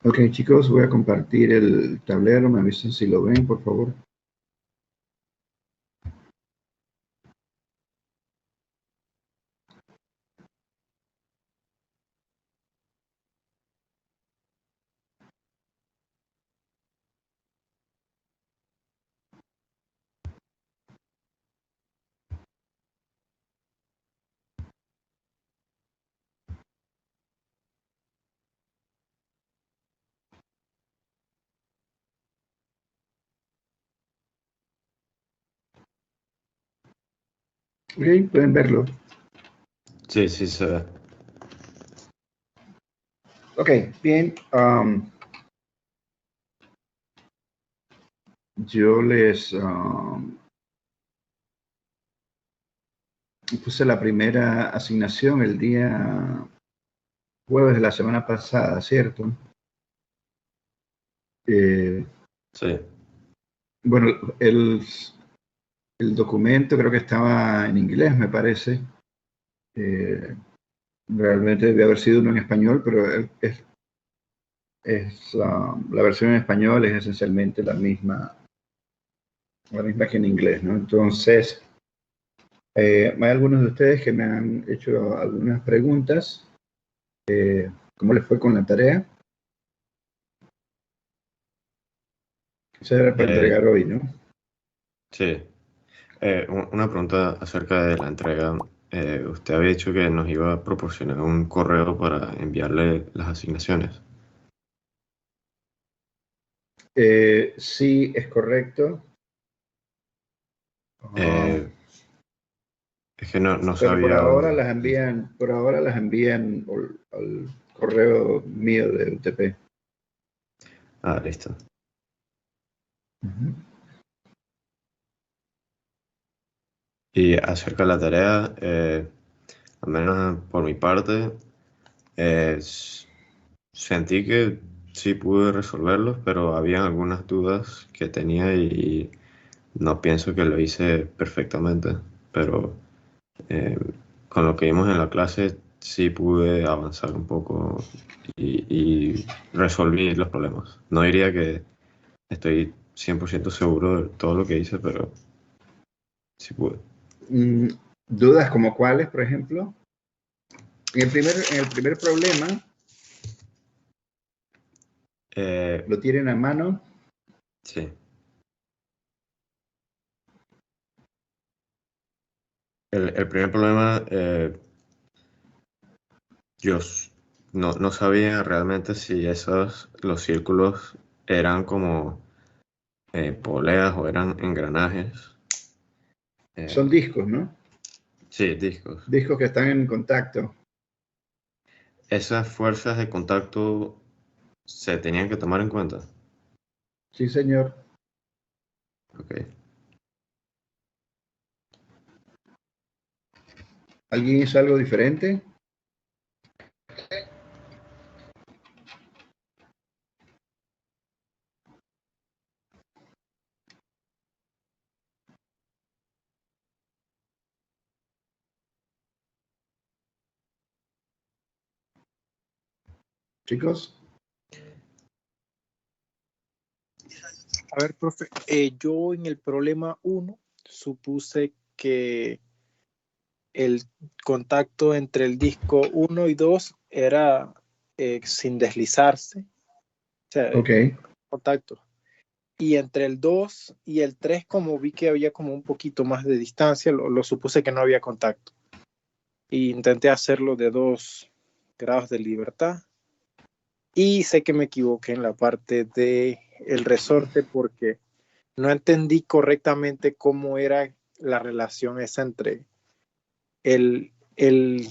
Ok, chicos, voy a compartir el tablero. Me avisan si lo ven, por favor. Ok, pueden verlo. Sí, sí se ve. Ok, bien. Yo les puse la primera asignación el día jueves de la semana pasada, ¿cierto? Sí. Bueno, el documento creo que estaba en inglés, me parece. Realmente debe haber sido uno en español, pero la versión en español es esencialmente la misma que en inglés, ¿no? Entonces, hay algunos de ustedes que me han hecho algunas preguntas. ¿Cómo les fue con la tarea? Esa era para Eh, entregar hoy, ¿no? sí. Una pregunta acerca de la entrega. Usted había dicho que nos iba a proporcionar un correo para enviarle las asignaciones. Sí, es correcto. Eh, es que no Pero sabía. por ahora las envían al correo mío de UTP. Ah, listo. Ujú. Y acerca de la tarea, al menos por mi parte, sentí que sí pude resolverlos, pero había algunas dudas que tenía y no pienso que lo hice perfectamente. Pero eh, con lo que vimos en la clase sí pude avanzar un poco y resolví los problemas. No diría que estoy 100% seguro de todo lo que hice, pero sí pude. ¿Dudas como cuáles, por ejemplo? En el primer problema, Eh, lo tienen a mano. sí. El primer problema, yo no sabía realmente si los círculos eran como poleas o eran engranajes. Son Eh, discos, ¿no? sí, discos. Discos que están en contacto. Esas fuerzas de contacto se tenían que tomar en cuenta. Sí, señor. Ok. ¿Alguien hizo algo diferente? Chicos, A ver, profe, yo en el problema 1 supuse que el contacto entre el disco 1 y 2 era sin deslizarse, o sea, ok. contacto. Y entre el 2 y el 3, como vi que había como un poquito más de distancia, lo supuse que no había contacto. Y intenté hacerlo de 2 grados de libertad. Y sé que me equivoqué en la parte de el resorte porque no entendí correctamente cómo era la relación esa entre el, el,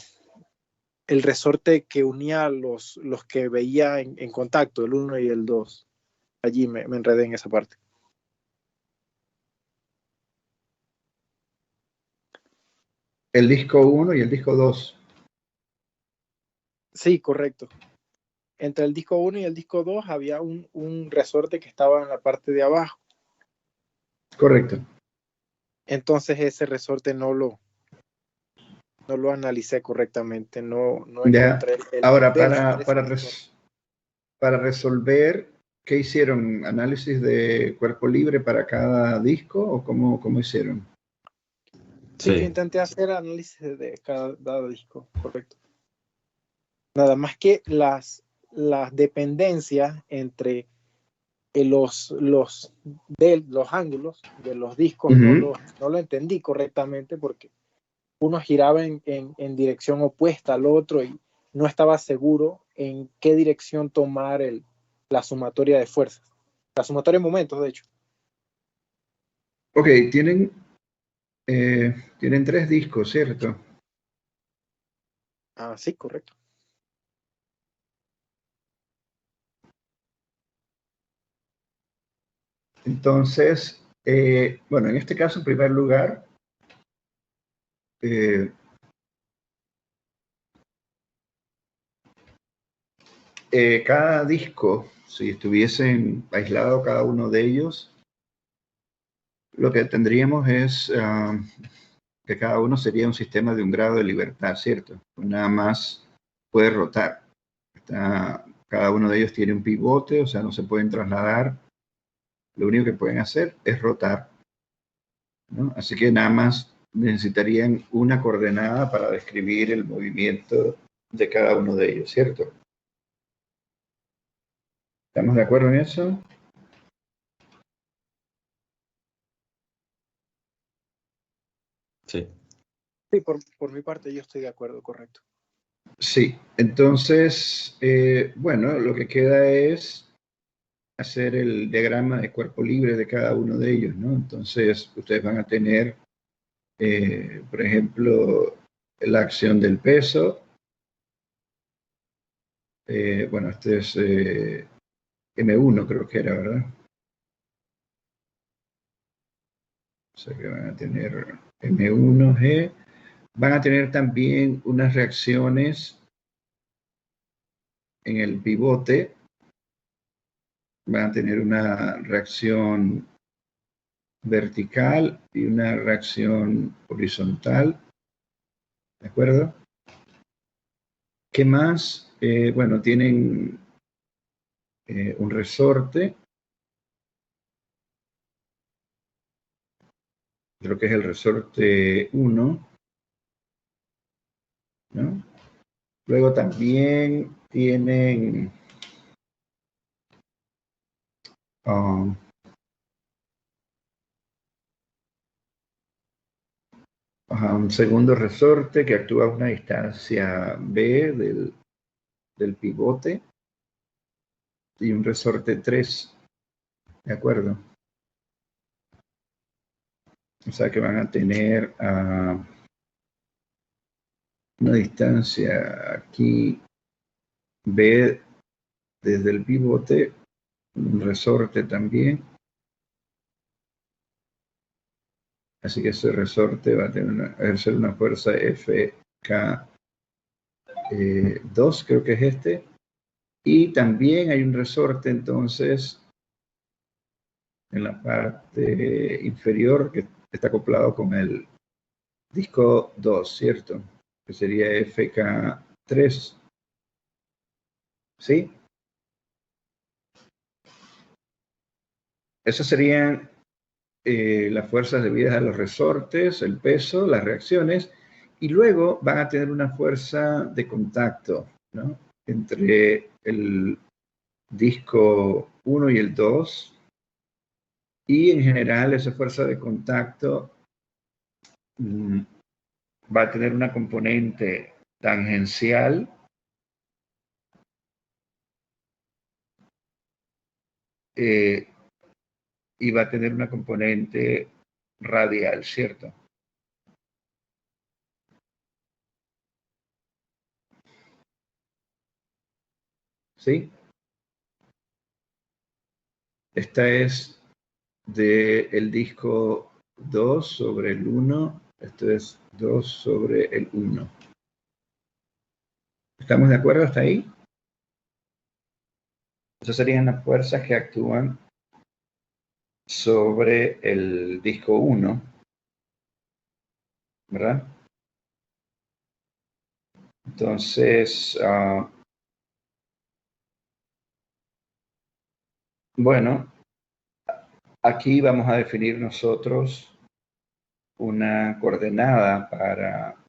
el resorte que unía los que veía en contacto, el 1 y el 2. Allí me enredé en esa parte. El disco 1 y el disco 2. Sí, correcto. Entre el disco 1 y el disco 2 había un resorte que estaba en la parte de abajo. Correcto. Entonces ese resorte no lo analicé correctamente, no Ya. encontré el Ahora, nivel de ese resorte. para resolver, ¿qué hicieron? ¿Análisis de cuerpo libre para cada disco o cómo hicieron? Sí, yo Sí, intenté hacer análisis de cada disco, correcto. Nada más que las dependencias entre los ángulos de los discos Ujú. no lo entendí correctamente porque uno giraba en dirección opuesta al otro y no estaba seguro en qué dirección tomar la sumatoria de fuerzas, la sumatoria de momentos, de hecho. Ok, tienen 3 discos, ¿cierto? Ah, sí, correcto. Entonces, bueno, en este caso, en primer lugar, eh, cada disco, si estuviesen aislado cada uno de ellos, lo que tendríamos es que cada uno sería un sistema de un grado de libertad, ¿cierto? Nada más puede rotar. Cada uno de ellos tiene un pivote, o sea, no se pueden trasladar. Lo único que pueden hacer es rotar, ¿no? Así que nada más necesitarían una coordenada para describir el movimiento de cada uno de ellos, ¿cierto? ¿Estamos de acuerdo en eso? sí. Sí, por mi parte yo estoy de acuerdo, correcto. Sí. Entonces, bueno, lo que queda es hacer el diagrama de cuerpo libre de cada uno de ellos, ¿no? Entonces, ustedes van a tener, por ejemplo, la acción del peso. Bueno, este es M1, creo que era, ¿verdad? O sea que van a tener M1G. Van a tener también unas reacciones en el pivote. Van a tener una reacción vertical y una reacción horizontal. ¿De acuerdo? ¿Qué más? Bueno, tienen un resorte. Creo que es el resorte 1, ¿no? Luego también tienen um, un segundo resorte que actúa a una distancia B del pivote y un resorte 3, ¿de acuerdo? O sea que van a tener una distancia aquí B desde el pivote, un resorte también. Así que ese resorte va a ejercer una fuerza FK2, creo que es este. Y también hay un resorte entonces en la parte inferior que está acoplado con el disco 2, ¿cierto? Que sería FK3, ¿sí? Esas serían las fuerzas debidas a los resortes, el peso, las reacciones, y luego van a tener una fuerza de contacto, ¿no? Entre el disco 1 y el 2, y en general esa fuerza de contacto va a tener una componente tangencial eh, y va a tener una componente radial, ¿cierto? ¿Sí? Esta es del disco 2 sobre el 1, esto es 2 sobre el 1. ¿Estamos de acuerdo hasta ahí? Esas serían las fuerzas que actúan sobre el disco 1, ¿verdad? Entonces, Bueno, aquí vamos a definir nosotros una coordenada para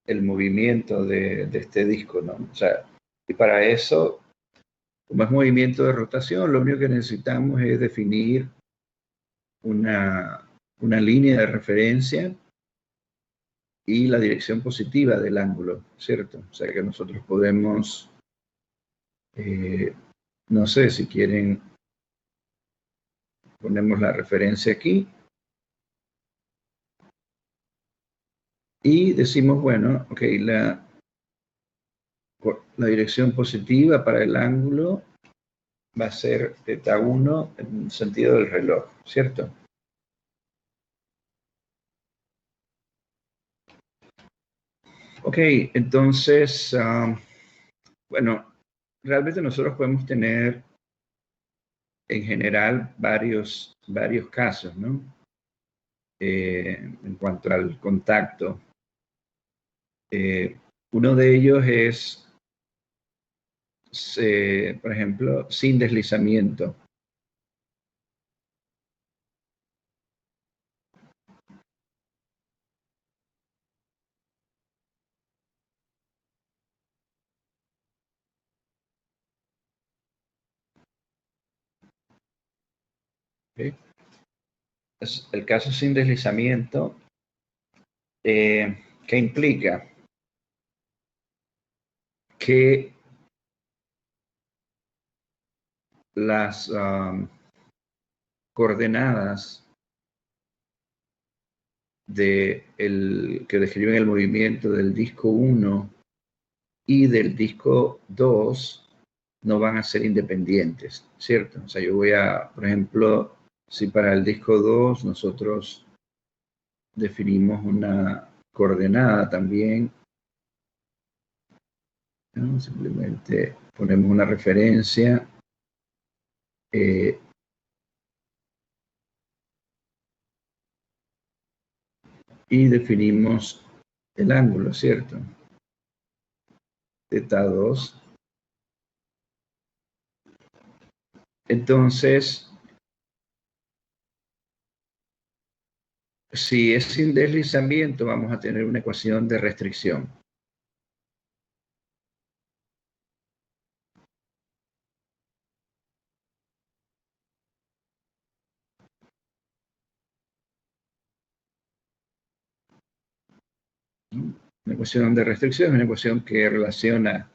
el movimiento de este disco, ¿no? O sea, y para eso, como es movimiento de rotación, lo único que necesitamos es definir una línea de referencia y la dirección positiva del ángulo, ¿cierto? O sea que nosotros podemos, no sé, si quieren, ponemos la referencia aquí y decimos, bueno, ok, la dirección positiva para el ángulo va a ser θ 1 en el sentido del reloj, ¿cierto? Ok, entonces, bueno, realmente nosotros podemos tener en general varios casos, ¿no? En cuanto al contacto. Uno de ellos es, por ejemplo, sin deslizamiento. ¿Okay? Es el caso sin deslizamiento, ¿qué implica? Que las coordenadas que describen el movimiento del disco 1 y del disco 2 no van a ser independientes, ¿cierto? O sea, yo voy a, por ejemplo, si para el disco 2 nosotros definimos una coordenada también, ¿no? Simplemente ponemos una referencia y definimos el ángulo, ¿cierto? θ2. Entonces, si es sin deslizamiento, vamos a tener una ecuación de restricción. Una ecuación de restricción es una ecuación que relaciona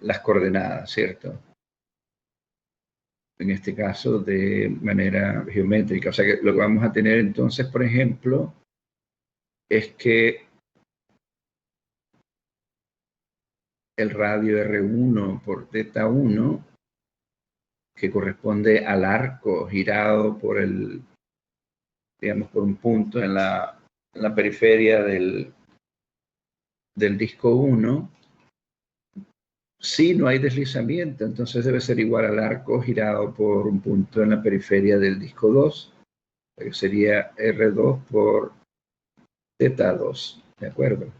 las coordenadas, ¿cierto? En este caso de manera geométrica. O sea que lo que vamos a tener entonces, por ejemplo, es que el radio R1 por θ1, que corresponde al arco girado por digamos, por un punto en la periferia del disco 1, si no hay deslizamiento, entonces debe ser igual al arco girado por un punto en la periferia del disco 2, que sería R2 por θ2, ¿de acuerdo?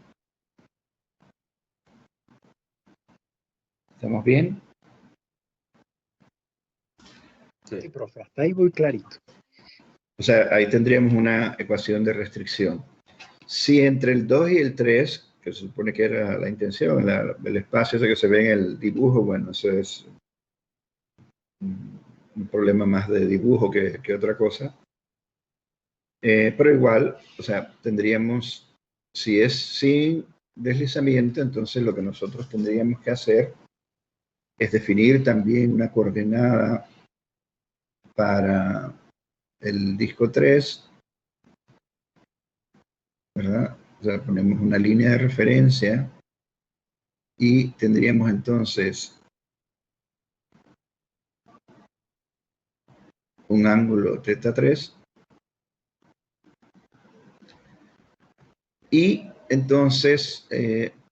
¿Estamos bien? Sí, profe, hasta ahí voy clarito. O sea, ahí tendríamos una ecuación de restricción. Si entre el 2 y el 3, que se supone que era la intención, el espacio ese que se ve en el dibujo, bueno, eso es un problema más de dibujo que otra cosa. Pero igual, o sea, tendríamos, si es sin deslizamiento, entonces lo que nosotros tendríamos que hacer es definir también una coordenada para el disco 3, ¿verdad? O sea, ponemos una línea de referencia y tendríamos entonces un ángulo θ3 y entonces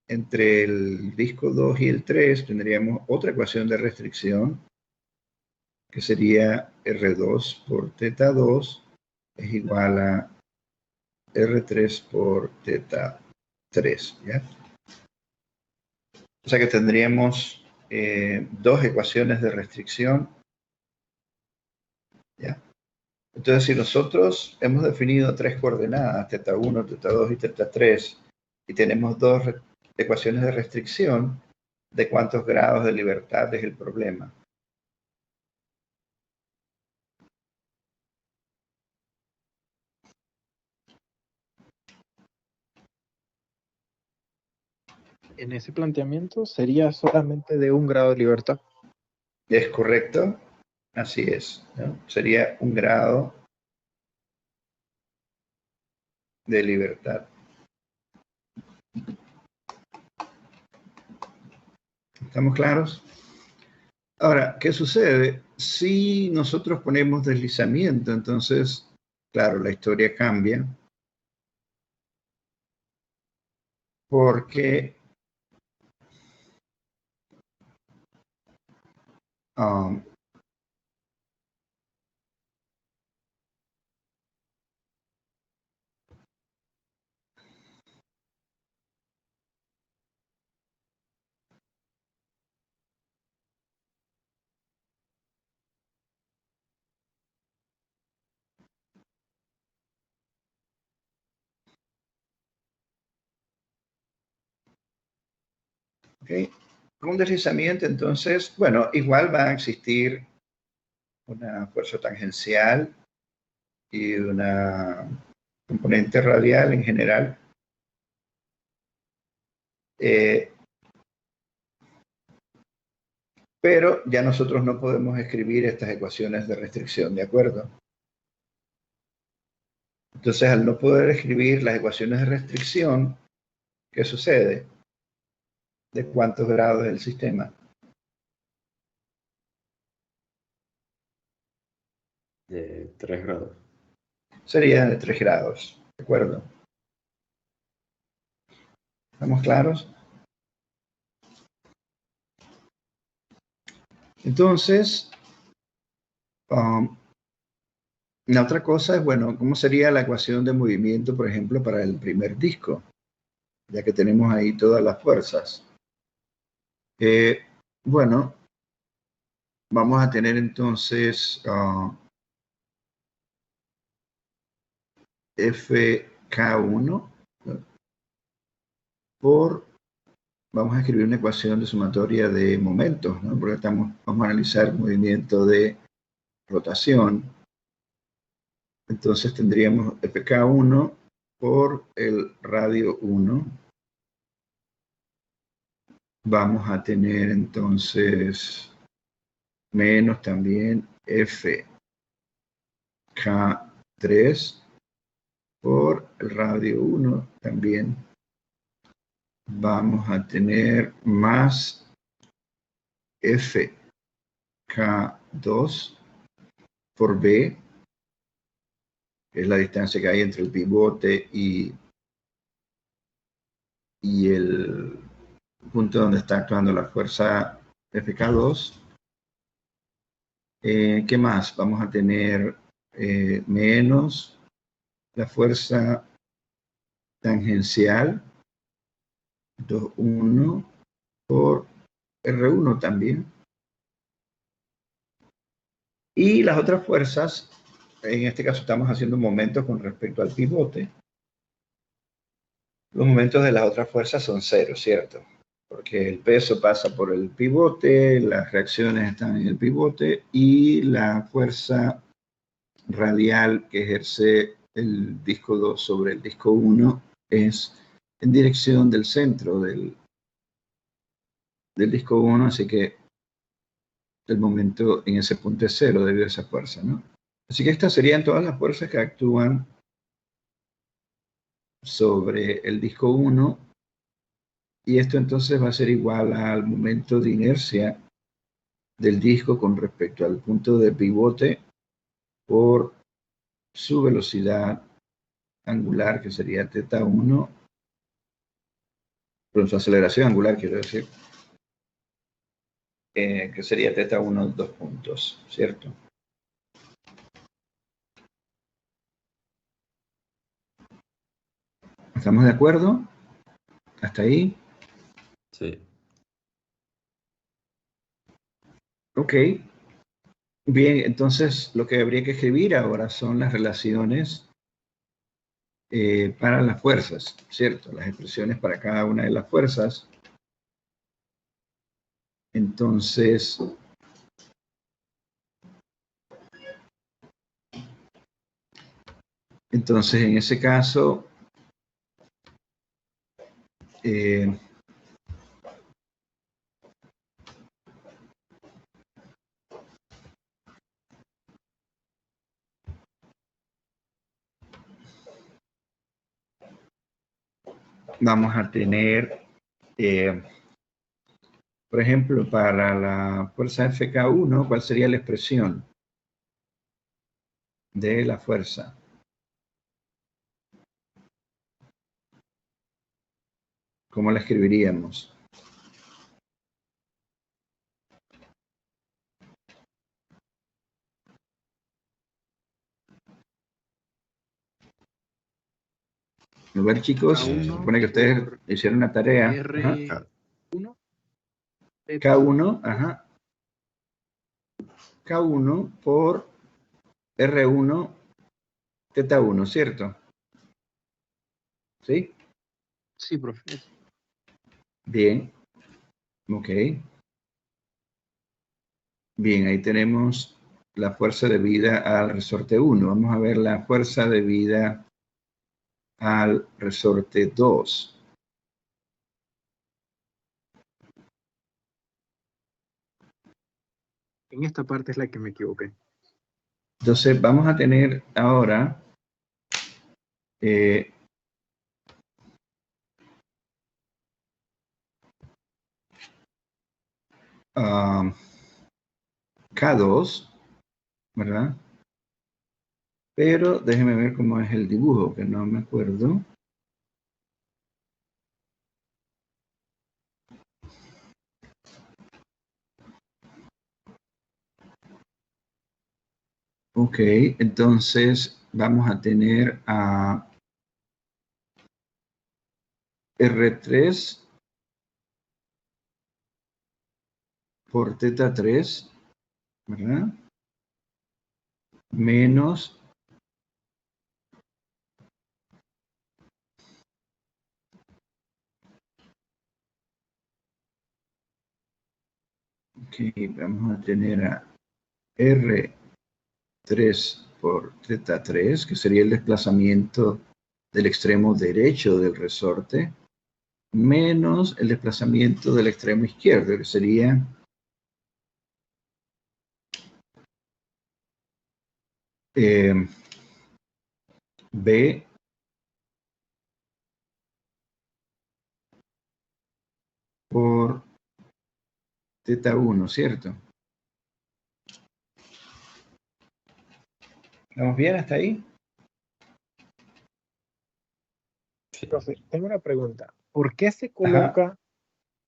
entre el disco 2 y el 3 tendríamos otra ecuación de restricción que sería R2 por θ2 es igual a R3 por θ3, ¿ya? O sea que tendríamos dos ecuaciones de restricción. ¿Ya? Entonces, si nosotros hemos definido tres coordenadas, θ1, θ2 y θ3, y tenemos dos ecuaciones de restricción, ¿de cuántos grados de libertad es el problema? En ese planteamiento sería solamente de 1 grado de libertad. ¿Es correcto? Así es, ¿no? Sería 1 grado de libertad. ¿Estamos claros? Ahora, ¿qué sucede? Si nosotros ponemos deslizamiento, entonces, claro, la historia cambia. Porque ¿okay? Con un deslizamiento, entonces, bueno, igual va a existir una fuerza tangencial y una componente radial en general. Pero ya nosotros no podemos escribir estas ecuaciones de restricción, ¿de acuerdo? Entonces, al no poder escribir las ecuaciones de restricción, ¿qué sucede? ¿De cuántos grados es el sistema? De 3 grados. Sería de 3 grados, ¿de acuerdo? ¿Estamos claros? Entonces, la otra cosa es, bueno, ¿cómo sería la ecuación de movimiento, por ejemplo, para el primer disco? Ya que tenemos ahí todas las fuerzas. Bueno, vamos a tener entonces FK1 por, vamos a escribir una ecuación de sumatoria de momentos, ¿no? Porque vamos a analizar movimiento de rotación. Entonces tendríamos FK1 por el radio 1. Vamos a tener entonces menos también FK3 por el radio 1 también. Vamos a tener más FK2 por B, que es la distancia que hay entre el pivote y el punto donde está actuando la fuerza FK2. ¿Qué más? Vamos a tener menos la fuerza tangencial 2,1 por R1 también. Y las otras fuerzas, en este caso estamos haciendo momentos con respecto al pivote. Los momentos de las otras fuerzas son cero, ¿cierto? Porque el peso pasa por el pivote, las reacciones están en el pivote y la fuerza radial que ejerce el disco 2 sobre el disco 1 es en dirección del centro del disco 1, así que el momento en ese punto es cero debido a esa fuerza, ¿no? Así que estas serían todas las fuerzas que actúan sobre el disco 1 y esto entonces va a ser igual al momento de inercia del disco con respecto al punto de pivote por su velocidad angular, que sería θ1, por su aceleración angular, quiero decir, que sería θ1, 2 puntos, ¿cierto? ¿Estamos de acuerdo? ¿Hasta ahí? Sí. Ok. Bien, entonces lo que habría que escribir ahora son las relaciones para las fuerzas, ¿cierto? Las expresiones para cada una de las fuerzas. Entonces, en ese caso, eh, vamos a tener, por ejemplo, para la fuerza FK1, ¿cuál sería la expresión de la fuerza? ¿Cómo la escribiríamos? A ver, chicos, se K1 supone que ustedes por hicieron una tarea. Ajá. R1, K1, ajá. K1 por R1, teta 1, ¿cierto? ¿Sí? Sí, profe. Bien, ok. Bien, ahí tenemos la fuerza debida al resorte 1. Vamos a ver la fuerza debida al resorte 2. En esta parte es la que me equivoqué. Entonces, vamos a tener ahora eh, K2, ¿verdad? Pero déjeme ver cómo es el dibujo, que no me acuerdo. Ok, entonces vamos a tener a R3 por teta 3, ¿verdad? Menos ok, vamos a tener a R3 por teta 3, que sería el desplazamiento del extremo derecho del resorte, menos el desplazamiento del extremo izquierdo, que sería B por teta 1, ¿cierto? ¿Estamos bien hasta ahí? Sí. Profe, tengo una pregunta. ¿Por qué se Ajá. coloca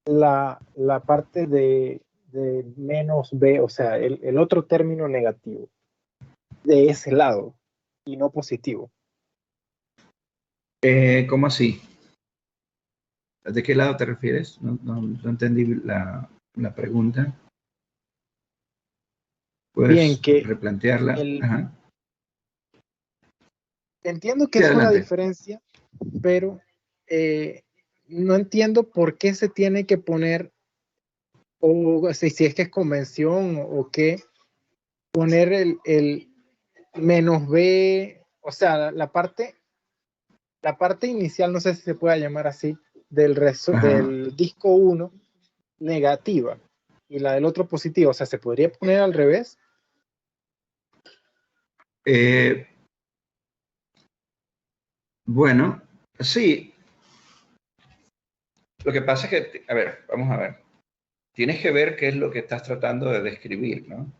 la parte de menos B, o sea, el otro término negativo, de ese lado y no positivo? ¿Cómo así? ¿De qué lado te refieres? No entendí la pregunta. Bien, ¿Puedes que replantearla? Ajá. entiendo que Sí, es una adelante. diferencia, pero eh, no entiendo por qué se tiene que poner, o si es que es convención o qué, poner el menos B, o sea, la parte inicial, no sé si se puede llamar así, Ajá. del disco 1 negativa y la del otro positiva. O sea, se podría poner al revés. Eh, bueno, sí. Lo que pasa es que, a ver, vamos a ver. Tienes que ver qué es lo que estás tratando de describir, ¿no?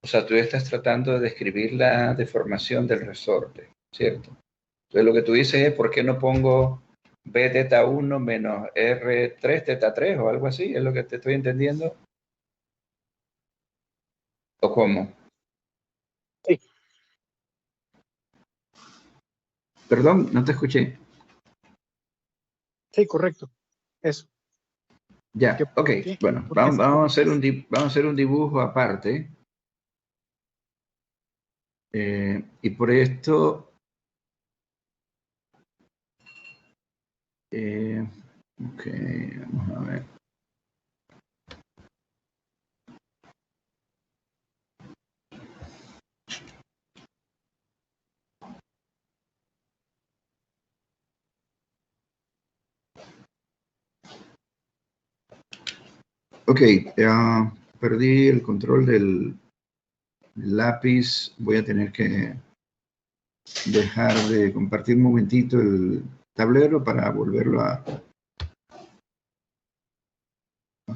O sea, tú estás tratando de describir la deformación del resorte, ¿cierto? Entonces lo que tú dices es, ¿por qué no pongo B teta 1 menos R3 teta 3 o algo así? ¿Es lo que te estoy entendiendo? ¿O cómo? Sí, Perdón, no te escuché. sí, correcto. Eso. Ya, ok. ¿Qué? Bueno, ¿Por qué? vamos a hacer un dibujo aparte. Y por esto, ok, vamos a ver. Ok, perdí el control del lápiz. Voy a tener que dejar de compartir un momentito el tablero para volverlo a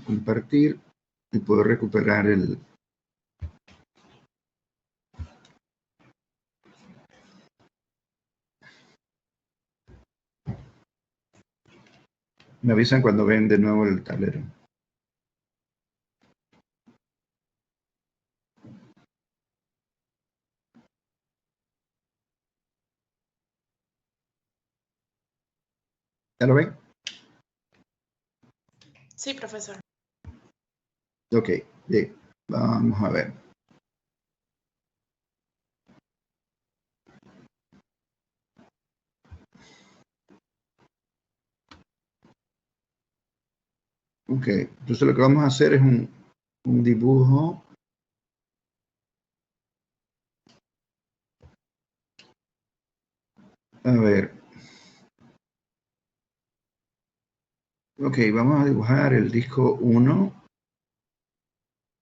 compartir y poder recuperar el... Me avisan cuando ven de nuevo el tablero. ¿Ya lo ven? Sí, profesor. Ok, bien. Vamos a ver. Ok, entonces lo que vamos a hacer es un dibujo. A ver. Ok, vamos a dibujar el disco 1,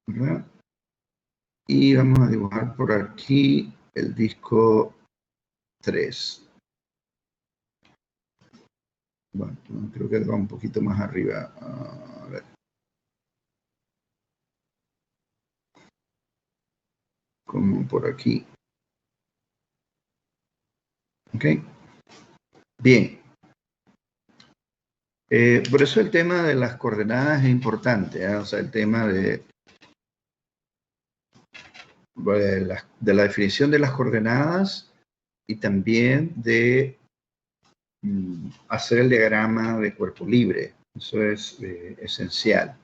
¿verdad? Y vamos a dibujar por aquí el disco 3. Bueno, creo que va un poquito más arriba. A ver. Como por aquí. Ok. Bien. Por eso el tema de las coordenadas es importante, ¿eh? O sea, el tema de la definición de las coordenadas y también de hacer el diagrama de cuerpo libre. Eso es esencial.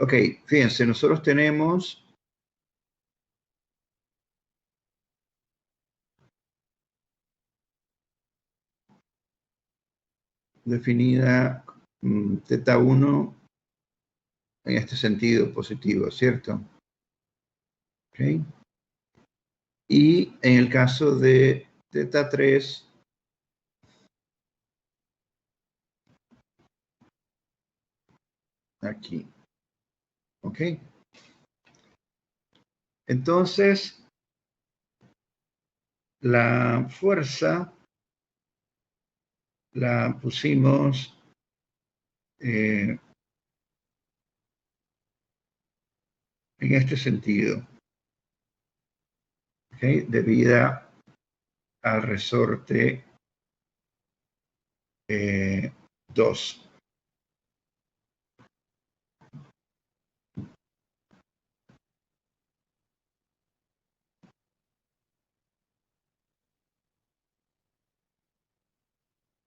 Ok, fíjense, nosotros tenemos definida teta 1 en este sentido positivo, ¿cierto? Ok. Y en el caso de teta 3, aquí. Ok. Entonces, la fuerza la pusimos en este sentido, ¿okay? Debida al resorte 2.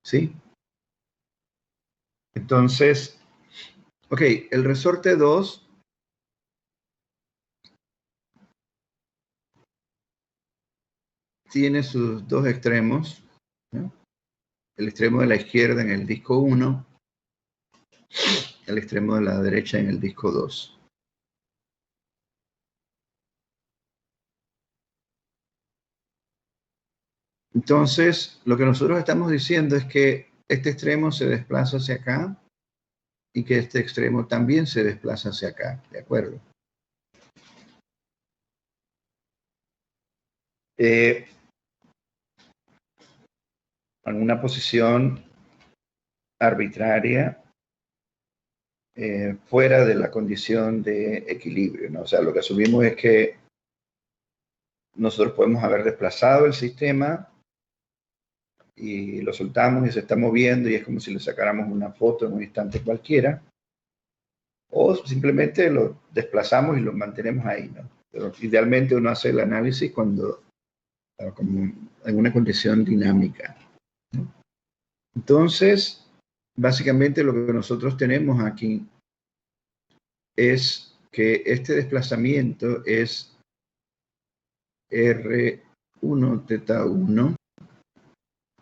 ¿Sí? Entonces, ok, el resorte 2 tiene sus dos extremos, ¿no? El extremo de la izquierda en el disco 1, el extremo de la derecha en el disco 2. Entonces, lo que nosotros estamos diciendo es que este extremo se desplaza hacia acá y que este extremo también se desplaza hacia acá, ¿de acuerdo? En una posición arbitraria fuera de la condición de equilibrio, ¿no? O sea, lo que asumimos es que nosotros podemos haber desplazado el sistema y lo soltamos y se está moviendo y es como si le sacáramos una foto en un instante cualquiera, o simplemente lo desplazamos y lo mantenemos ahí, ¿no? Pero idealmente uno hace el análisis cuando como en una condición dinámica, ¿no? Entonces, básicamente lo que nosotros tenemos aquí es que este desplazamiento es R1 teta 1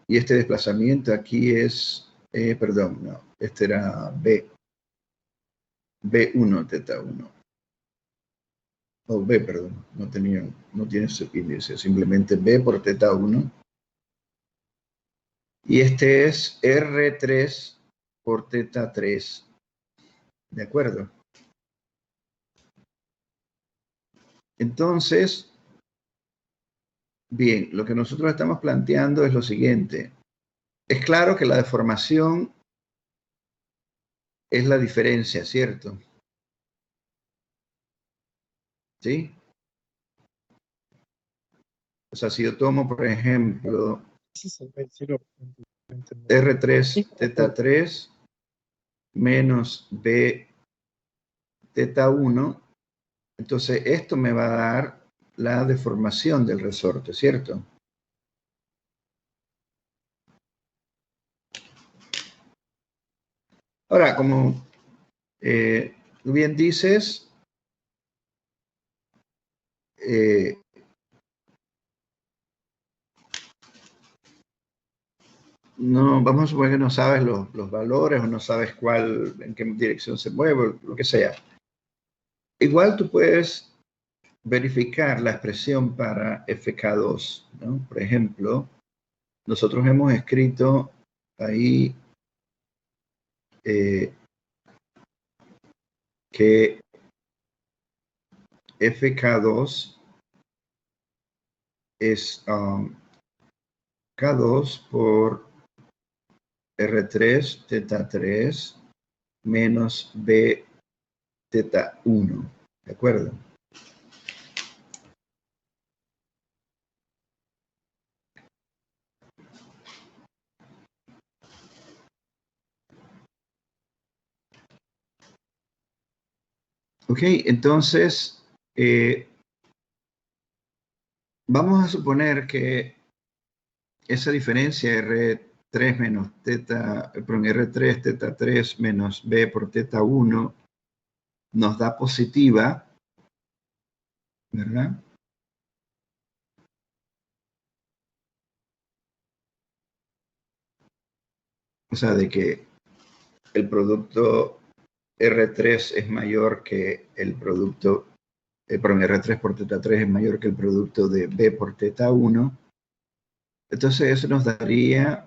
y este desplazamiento aquí es, perdón, no, este era B1 teta 1. O B, perdón, no tiene su índice, simplemente B por teta 1. Y este es R3 por teta 3. ¿De acuerdo? Entonces, bien, lo que nosotros estamos planteando es lo siguiente. Es claro que la deformación es la diferencia, ¿cierto? ¿Sí? O sea, si yo tomo, por ejemplo, R3 teta 3 menos B teta 1, entonces esto me va a dar la deformación del resorte, ¿cierto? Ahora, como tú bien dices, no, vamos a suponer que no sabes los valores o no sabes en qué dirección se mueve, lo que sea. Igual tú puedes verificar la expresión para FK2, ¿no? Por ejemplo, nosotros hemos escrito ahí que FK2 es K2 por R3 teta 3 menos B teta 1, ¿de acuerdo? Ok, entonces vamos a suponer que esa diferencia R3 menos teta, perdón, R3 teta 3 menos B por teta 1 nos da positiva, ¿verdad? O sea, de que el producto R3 es mayor que el producto, perdón, R3 por teta 3 es mayor que el producto de B por teta 1. Entonces eso nos daría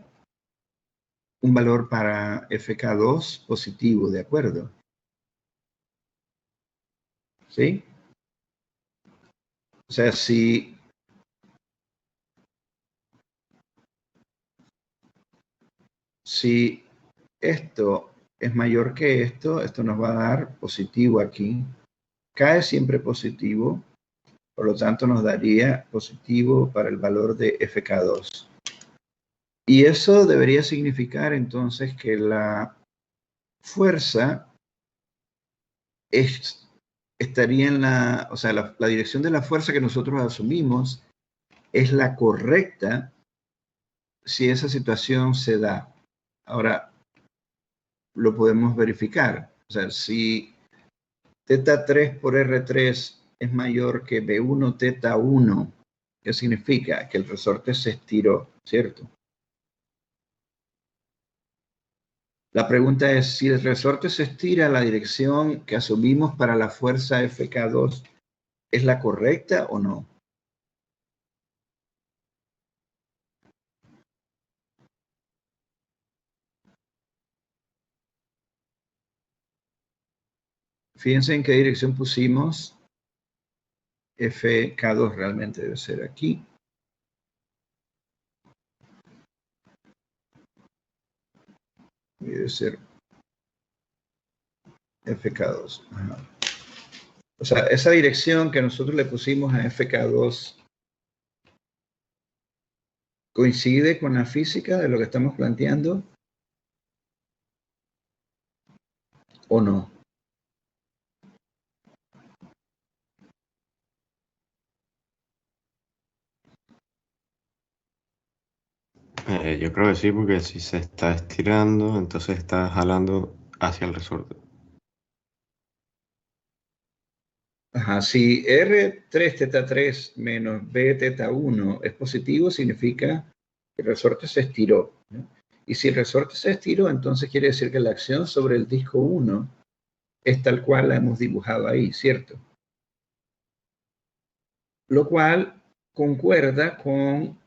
un valor para FK2 positivo, ¿de acuerdo? ¿Sí? O sea, si esto es mayor que esto nos va a dar positivo aquí. K es siempre positivo, por lo tanto nos daría positivo para el valor de FK2. Y eso debería significar entonces que la fuerza estaría en o sea, la dirección de la fuerza que nosotros asumimos es la correcta si esa situación se da. Ahora, lo podemos verificar. O sea, si teta 3 por R3 es mayor que B1 teta 1, ¿qué significa? Que el resorte se estiró, ¿cierto? La pregunta es, si el resorte se estira, la dirección que asumimos para la fuerza FK2 ¿es la correcta o no? Fíjense en qué dirección pusimos. FK2 realmente debe ser aquí. Debe ser FK2. Ajá. O sea, esa dirección que nosotros le pusimos a FK2 coincide con la física de lo que estamos planteando o no. Yo Yo creo que sí, porque si se está estirando, entonces está jalando hacia el resorte. Ajá, si R3 teta 3 menos B teta 1 es positivo, significa que el resorte se estiró, ¿no? Y si el resorte se estiró, entonces quiere decir que la acción sobre el disco 1 es tal cual la hemos dibujado ahí, ¿cierto? Lo cual concuerda con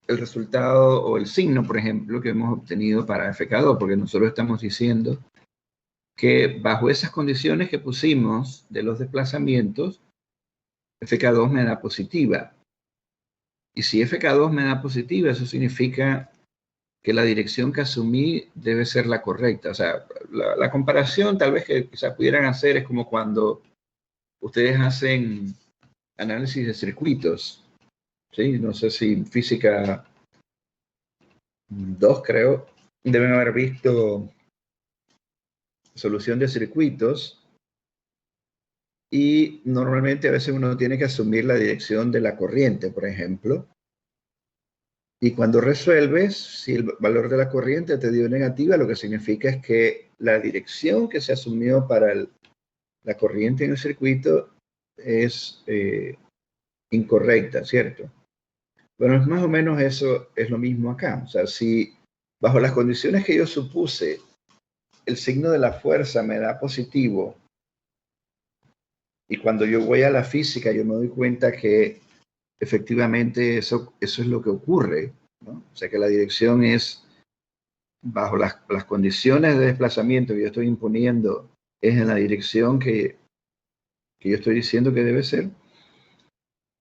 el resultado o el signo, por ejemplo, que hemos obtenido para FK2, porque nosotros estamos diciendo que bajo esas condiciones que pusimos de los desplazamientos, FK2 me da positiva. Y si FK2 me da positiva, eso significa que la dirección que asumí debe ser la correcta. O sea, la comparación tal vez que quizás pudieran hacer es como cuando ustedes hacen análisis de circuitos, ¿sí? No sé si física 2 creo, deben haber visto solución de circuitos y normalmente a veces uno tiene que asumir la dirección de la corriente, por ejemplo. Y cuando resuelves, si el valor de la corriente te dio negativa, lo que significa es que la dirección que se asumió para la corriente en el circuito es incorrecta, ¿cierto? Bueno, más o menos eso es lo mismo acá. O sea, si bajo las condiciones que yo supuse, el signo de la fuerza me da positivo, y cuando yo voy a la física, yo me doy cuenta que efectivamente eso es lo que ocurre, ¿no? O sea, que la dirección es bajo las condiciones de desplazamiento que yo estoy imponiendo, es en la dirección que yo estoy diciendo que debe ser.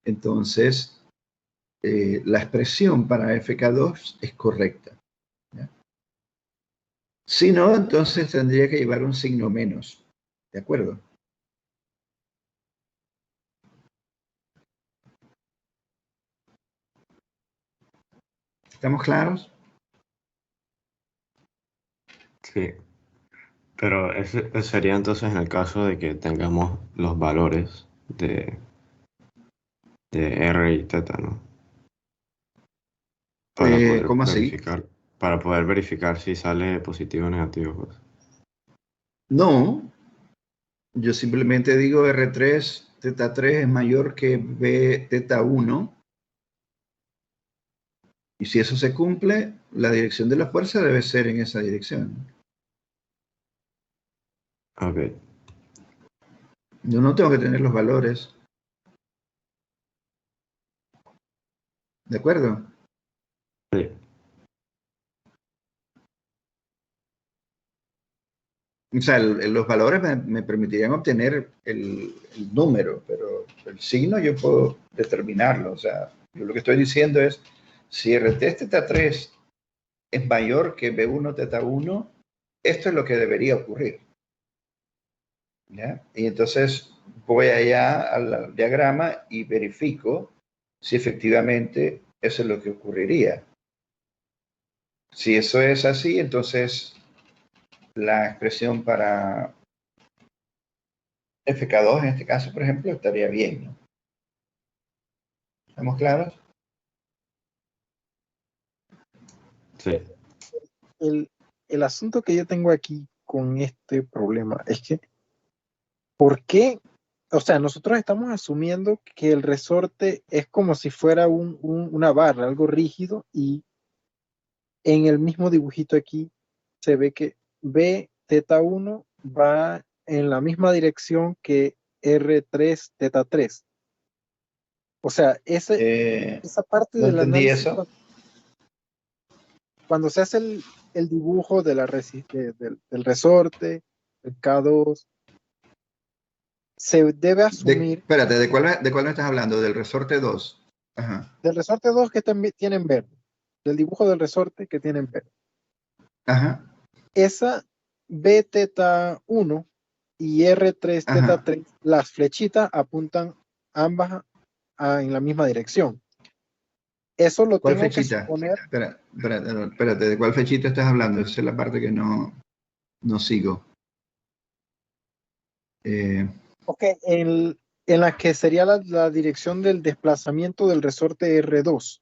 Entonces, la expresión para FK2 es correcta, ¿ya? Si no, entonces tendría que llevar un signo menos. ¿De acuerdo? ¿Estamos claros? Sí, pero ese sería entonces en el caso de que tengamos los valores de R y teta, ¿no? Para poder ¿Cómo así? verificar, para poder verificar si sale positivo o negativo, pues. No, yo simplemente digo R3, teta 3 es mayor que B teta 1. Y si eso se cumple, la dirección de la fuerza debe ser en esa dirección. Ok, Yo no tengo que tener los valores. ¿De acuerdo? sí, O sea, los valores me permitirían obtener el número, pero el signo yo puedo determinarlo. O sea, yo lo que estoy diciendo es, si RT teta 3 es mayor que B1 teta 1, esto es lo que debería ocurrir, ¿ya? Y entonces voy allá al diagrama y verifico si efectivamente eso es lo que ocurriría. Si eso es así, entonces la expresión para FK2 en este caso, por ejemplo, estaría bien, ¿no? ¿Estamos claros? sí. El asunto que yo tengo aquí con este problema es que, ¿por qué? O sea, nosotros estamos asumiendo que el resorte es como si fuera una barra, algo rígido, y en el mismo dibujito aquí se ve que B teta 1 va en la misma dirección que R3 teta 3. O sea, esa parte No del entendí análisis, eso. cuando se hace el dibujo del resorte, el K2, se debe asumir Espérate, ¿de cuál me estás hablando? Del resorte 2. Ajá. del resorte 2 que también tienen verde, del dibujo del resorte que tienen verde. Ajá. Esa B teta 1 y R3 teta Ajá. 3, las flechitas apuntan ambas en la misma dirección. Eso lo ¿Cuál tengo que fechita? suponer. Espérate, ¿de cuál fechita estás hablando? Esa es la parte que no sigo. Ok, en la que sería la dirección del desplazamiento del resorte R2.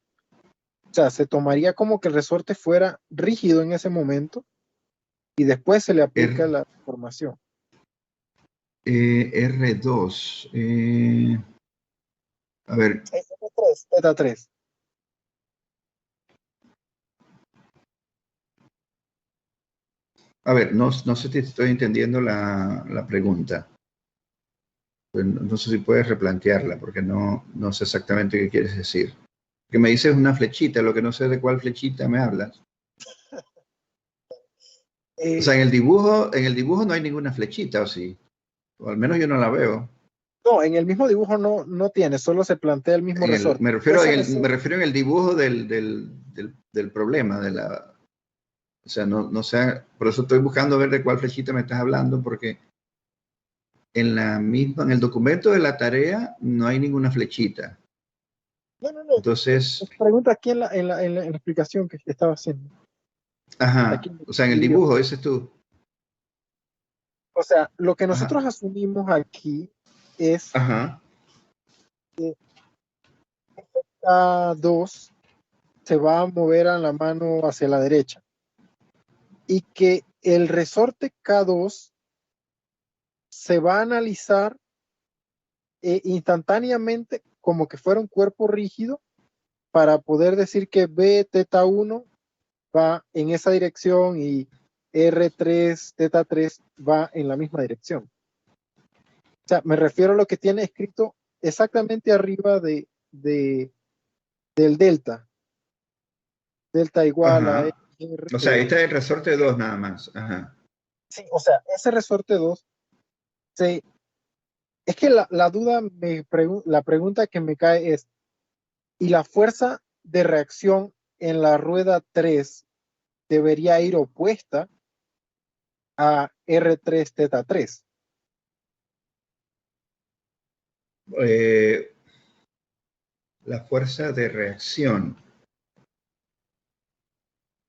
O sea, se tomaría como que el resorte fuera rígido en ese momento y después se le aplica la deformación. R2. A ver. R3, teta 3. A ver, no sé si estoy entendiendo la pregunta. No sé si puedes replantearla, porque no sé exactamente qué quieres decir. Que me dices una flechita, lo que no sé de cuál flechita me hablas. O sea, en el dibujo no hay ninguna flechita, ¿o sí? O al menos yo no la veo. No, en el mismo dibujo no tiene, solo se plantea el mismo resorte. Me refiero en el dibujo del problema, o sea, no sé, por eso estoy buscando ver de cuál flechita me estás hablando, porque en el documento de la tarea no hay ninguna flechita. No. Entonces, Pregunta aquí en la explicación que estaba haciendo. ajá, Aquí o sea, en el dibujo, ese es tú. O sea, lo que nosotros Ajá. asumimos aquí es Ajá. que K2 se va a mover a la mano hacia la derecha y que el resorte K2 se va a analizar instantáneamente como que fuera un cuerpo rígido para poder decir que B teta 1 va en esa dirección y R3 teta 3 va en la misma dirección. O sea, me refiero a lo que tiene escrito exactamente arriba del delta. Delta igual a Ajá. R. O sea, ahí está el resorte 2 nada más. Ajá. Sí, o sea, ese resorte 2 es que la duda, la pregunta que me cae es, ¿y la fuerza de reacción en la rueda 3 debería ir opuesta a R3 teta 3? La fuerza de reacción.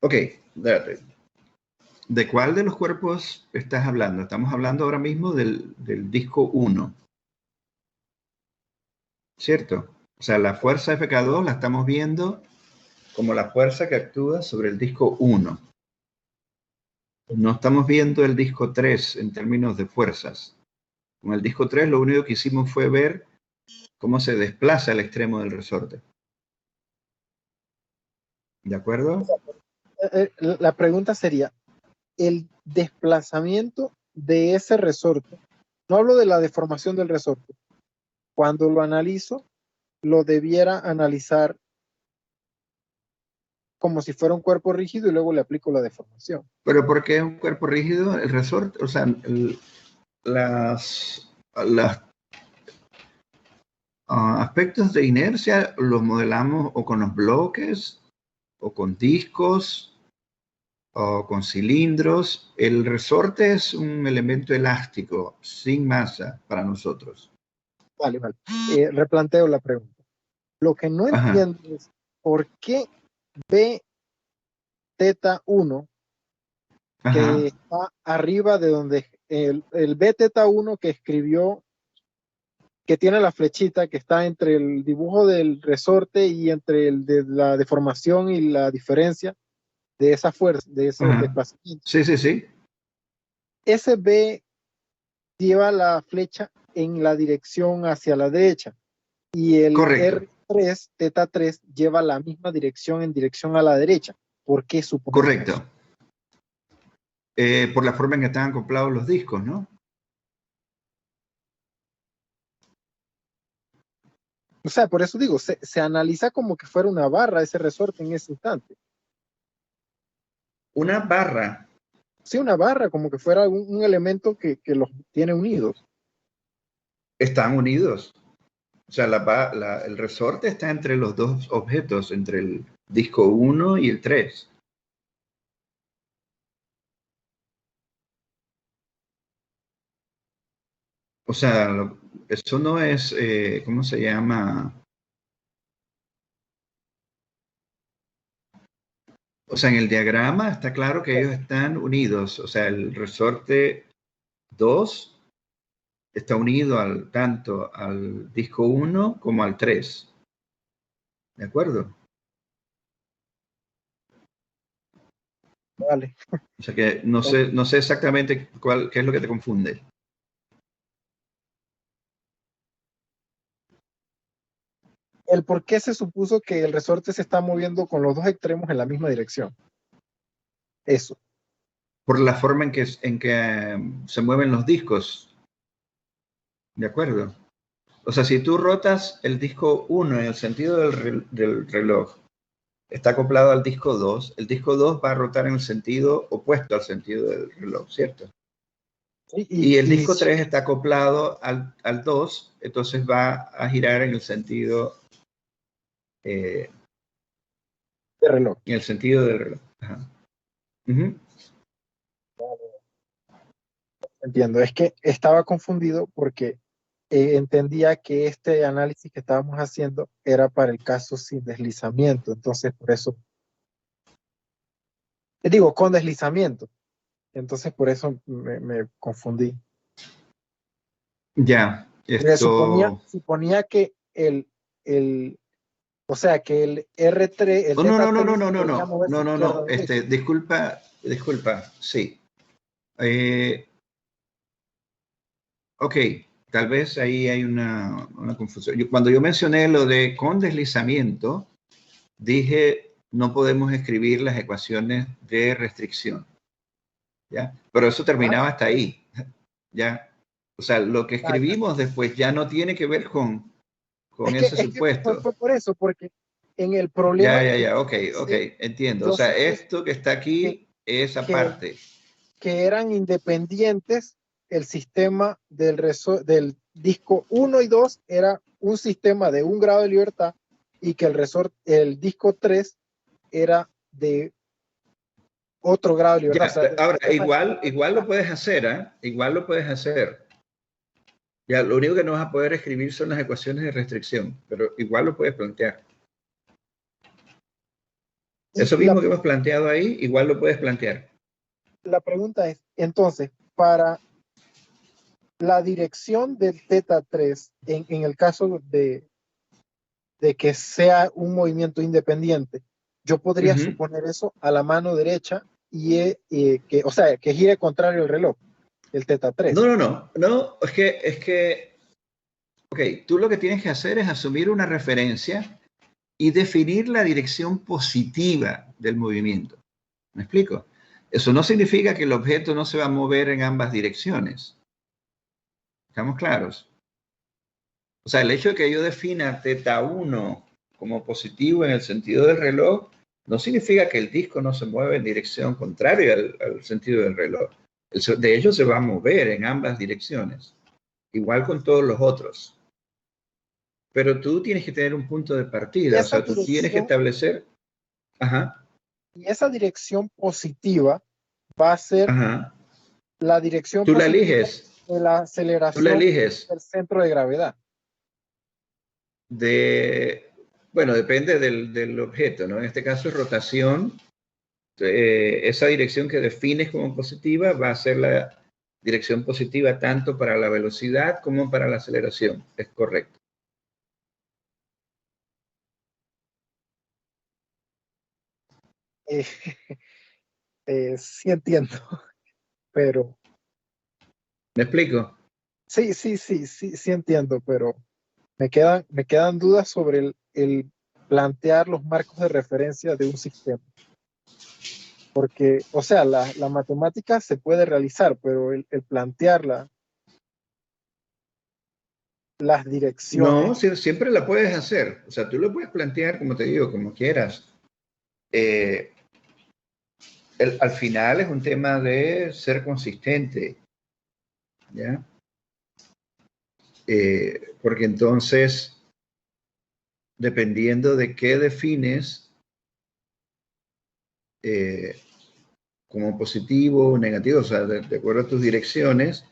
Ok, espérate. ¿De cuál de los cuerpos estás hablando? Estamos hablando ahora mismo del disco 1, ¿cierto? O sea, la fuerza FK2 la estamos viendo como la fuerza que actúa sobre el disco 1. No estamos viendo el disco 3 en términos de fuerzas. Con el disco 3 lo único que hicimos fue ver cómo se desplaza el extremo del resorte. ¿De acuerdo? La pregunta sería, el desplazamiento de ese resorte, no hablo de la deformación del resorte, cuando lo analizo, lo debiera analizar como si fuera un cuerpo rígido y luego le aplico la deformación. Pero ¿por qué es un cuerpo rígido? El resorte, o sea, las aspectos de inercia los modelamos o con los bloques, o con discos, o con cilindros. El resorte es un elemento elástico, sin masa para nosotros. Vale. Replanteo la pregunta. Lo que no Ajá. entiendo es por qué B teta 1, Ajá. que está arriba de donde el B teta 1 que escribió, que tiene la flechita que está entre el dibujo del resorte y entre el de la deformación y la diferencia de esa fuerza, de esos Ajá. desplazamientos. Sí. Ese B lleva la flecha en la dirección hacia la derecha y el Correcto, R3, teta 3, lleva la misma dirección en dirección a la derecha. ¿Por qué suponemos eso? correcto. Por la forma en que están acoplados los discos, ¿no? O sea, por eso digo, se analiza como que fuera una barra ese resorte en ese instante. Una barra. Sí, una barra, como que fuera un elemento que los tiene unidos. Están unidos. O sea, el resorte está entre los dos objetos, entre el disco 1 y el 3. O sea, eso no es, ¿cómo se llama? O sea, en el diagrama está claro que ellos están unidos. O sea, el resorte 2 está unido tanto al disco 1 como al 3. ¿De acuerdo? Vale. O sea que no sé exactamente qué es lo que te confunde. El por qué se supuso que el resorte se está moviendo con los dos extremos en la misma dirección. Eso. Por la forma en que se mueven los discos. ¿De acuerdo? O sea, si tú rotas el disco 1 en el sentido del reloj, está acoplado al disco 2, el disco 2 va a rotar en el sentido opuesto al sentido del reloj, ¿cierto? Y el disco 3 está acoplado al 2, entonces va a girar en el sentido de reloj. en el sentido del reloj. Ajá. Uh-huh. Entiendo, es que estaba confundido porque entendía que este análisis que estábamos haciendo era para el caso sin deslizamiento, entonces por eso, digo, con deslizamiento, entonces por eso me confundí. Ya, Porque esto... suponía que o sea, que el R3, el Oh, no, no, no, no, θ3 no, no, podía no, moverse no, no, izquierda no, a derecha. disculpa, sí. Ok, tal vez ahí hay una confusión. Cuando yo mencioné lo de con deslizamiento, dije no podemos escribir las ecuaciones de restricción, ¿ya? Pero eso terminaba hasta ahí, ¿ya? O sea, lo que Ya. escribimos después ya no tiene que ver con ese Es que supuesto. fue por eso, porque en el problema Ya, ok, sí, entiendo. O yo sea, supuse esto que está que, aquí es que aparte. que eran independientes, el sistema del disco 1 y 2 era un sistema de 1 grado de libertad y que el disco 3 era de otro grado de libertad. Ya, O sea, ahora, sistema igual lo puedes hacer, ¿eh? Igual lo puedes hacer. Ya, lo único que no vas a poder escribir son las ecuaciones de restricción, pero igual lo puedes plantear. y Eso mismo que hemos planteado ahí, igual lo puedes plantear. la pregunta es, entonces, para la dirección del θ3, en el caso de que sea un movimiento independiente, yo podría suponer eso a la mano derecha o sea, que gire contrario el reloj, el θ3. No, ok, tú lo que tienes que hacer es asumir una referencia y definir la dirección positiva del movimiento. ¿Me explico? Eso no significa que el objeto no se va a mover en ambas direcciones. ¿Estamos claros? O sea, el hecho de que yo defina θ1 como positivo en el sentido del reloj no significa que el disco no se mueve en dirección contraria al sentido del reloj. De hecho, se va a mover en ambas direcciones, igual con todos los otros. Pero tú tienes que tener un punto de partida, o sea, tú tienes que establecer... Ajá, Y esa dirección positiva va a ser ajá. la dirección Tú la positiva eliges, de la tú la aceleración eliges del centro de gravedad. bueno, depende del objeto, ¿no? En este caso es rotación. Esa dirección que defines como positiva va a ser la dirección positiva tanto para la velocidad como para la aceleración. Es correcto. Eh, sí entiendo, pero ¿Me explico? sí entiendo, pero me quedan dudas sobre el plantear los marcos de referencia de un sistema. Porque, o sea, la matemática se puede realizar, pero el plantearla, las No, direcciones, siempre la puedes hacer. O sea, tú lo puedes plantear, como te digo, como quieras. Al final es un tema de ser consistente, ¿ya? Porque entonces, dependiendo de qué defines como positivo o negativo, o sea, de acuerdo a tus direcciones,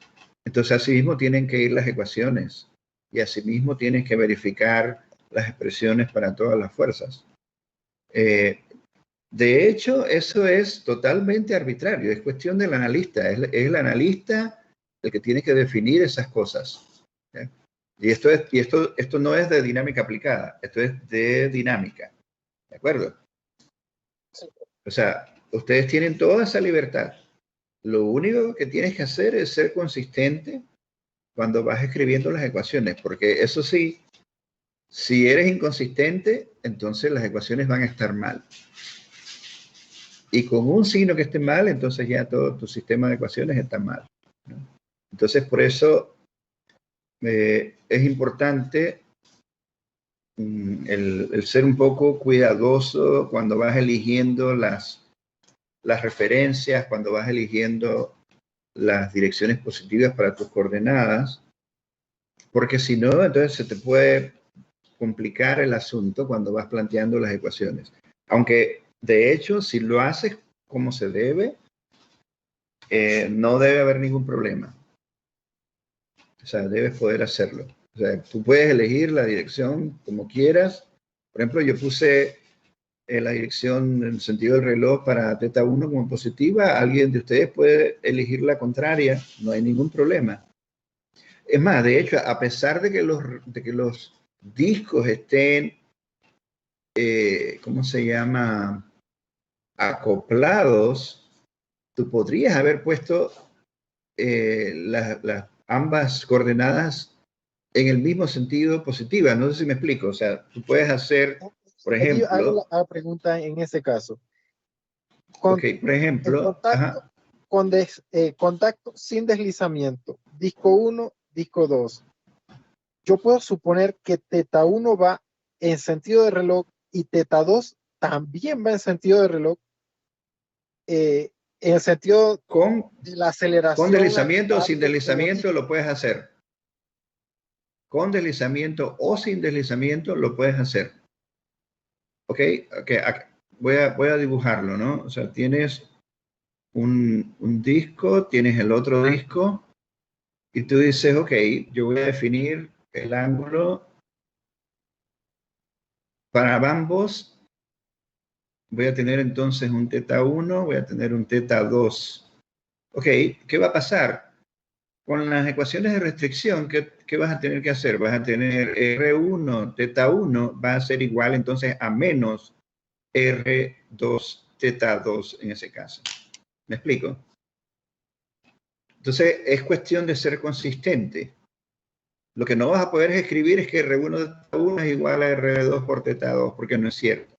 entonces asimismo tienen que ir las ecuaciones y asimismo tienes que verificar las expresiones para todas las fuerzas. De hecho, eso es totalmente arbitrario, es cuestión del analista, es el analista el que tiene que definir esas cosas. ¿Ya? Y esto no es de dinámica aplicada, esto es de dinámica. ¿De acuerdo? O sea, ustedes tienen toda esa libertad. Lo único que tienes que hacer es ser consistente cuando vas escribiendo las ecuaciones, porque eso sí, si eres inconsistente, entonces las ecuaciones van a estar mal. Y con un signo que esté mal, entonces ya todo tu sistema de ecuaciones está mal, ¿no? Entonces, por eso es importante el ser un poco cuidadoso cuando vas eligiendo las referencias, cuando vas eligiendo las direcciones positivas para tus coordenadas, porque si no, entonces se te puede complicar el asunto cuando vas planteando las ecuaciones. Aunque, de hecho, si lo haces como se debe, no debe haber ningún problema. O sea, debes poder hacerlo. O sea, tú puedes elegir la dirección como quieras. Por ejemplo, yo puse la dirección en el sentido del reloj para θ1 como positiva. Alguien de ustedes puede elegir la contraria. No hay ningún problema. Es más, de hecho, a pesar de que los discos estén, ¿cómo se llama? Acoplados, tú podrías haber puesto ambas coordenadas en el mismo sentido positiva. No sé si me explico. O sea, tú puedes hacer, por Aquí ejemplo... hago la pregunta en ese caso. Ok, por ejemplo... Contacto sin deslizamiento. Disco 1, disco 2. Yo puedo suponer que θ1 va en sentido de reloj y θ2 también va en sentido de reloj, en el sentido de la aceleración. Con deslizamiento o sin deslizamiento lo puedes hacer. Con deslizamiento o sin deslizamiento lo puedes hacer. Ok, voy a dibujarlo, ¿no? O sea, tienes un disco, tienes el otro disco y tú dices, ok, yo voy a definir el ángulo para ambos. Voy a tener entonces un θ1, voy a tener un θ2. Ok, ¿qué va a pasar? Con las ecuaciones de restricción, ¿qué vas a tener que hacer? Vas a tener R1, θ1 va a ser igual entonces a menos R2, θ2 en ese caso. ¿Me explico? Entonces, es cuestión de ser consistente. Lo que no vas a poder escribir es que R1 θ1 es igual a R2 por θ2, porque no es cierto.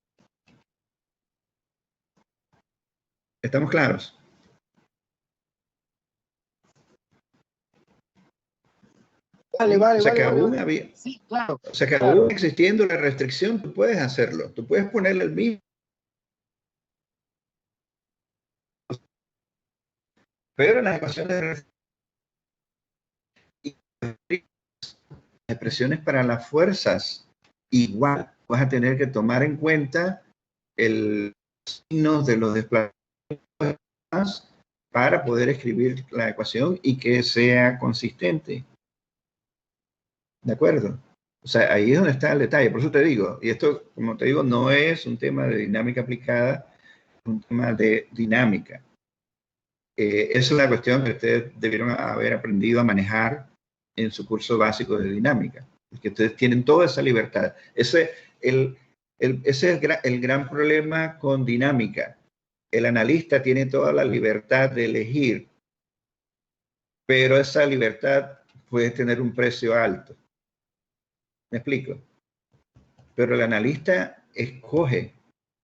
¿Estamos claros? Vale. Sí, claro. O sea que aún existiendo la restricción, tú puedes hacerlo. Tú puedes ponerle el mismo. Pero en las ecuaciones de expresiones para las fuerzas, igual vas a tener que tomar en cuenta el signo de los desplazamientos para poder escribir la ecuación y que sea consistente. ¿De acuerdo? O sea, ahí es donde está el detalle. Por eso te digo, y esto, como te digo, no es un tema de dinámica aplicada, es un tema de dinámica. Es una cuestión que ustedes debieron haber aprendido a manejar en su curso básico de dinámica, es que ustedes tienen toda esa libertad. Ese es el gran problema con dinámica. El analista tiene toda la libertad de elegir, pero esa libertad puede tener un precio alto. ¿Me explico? Pero el analista escoge,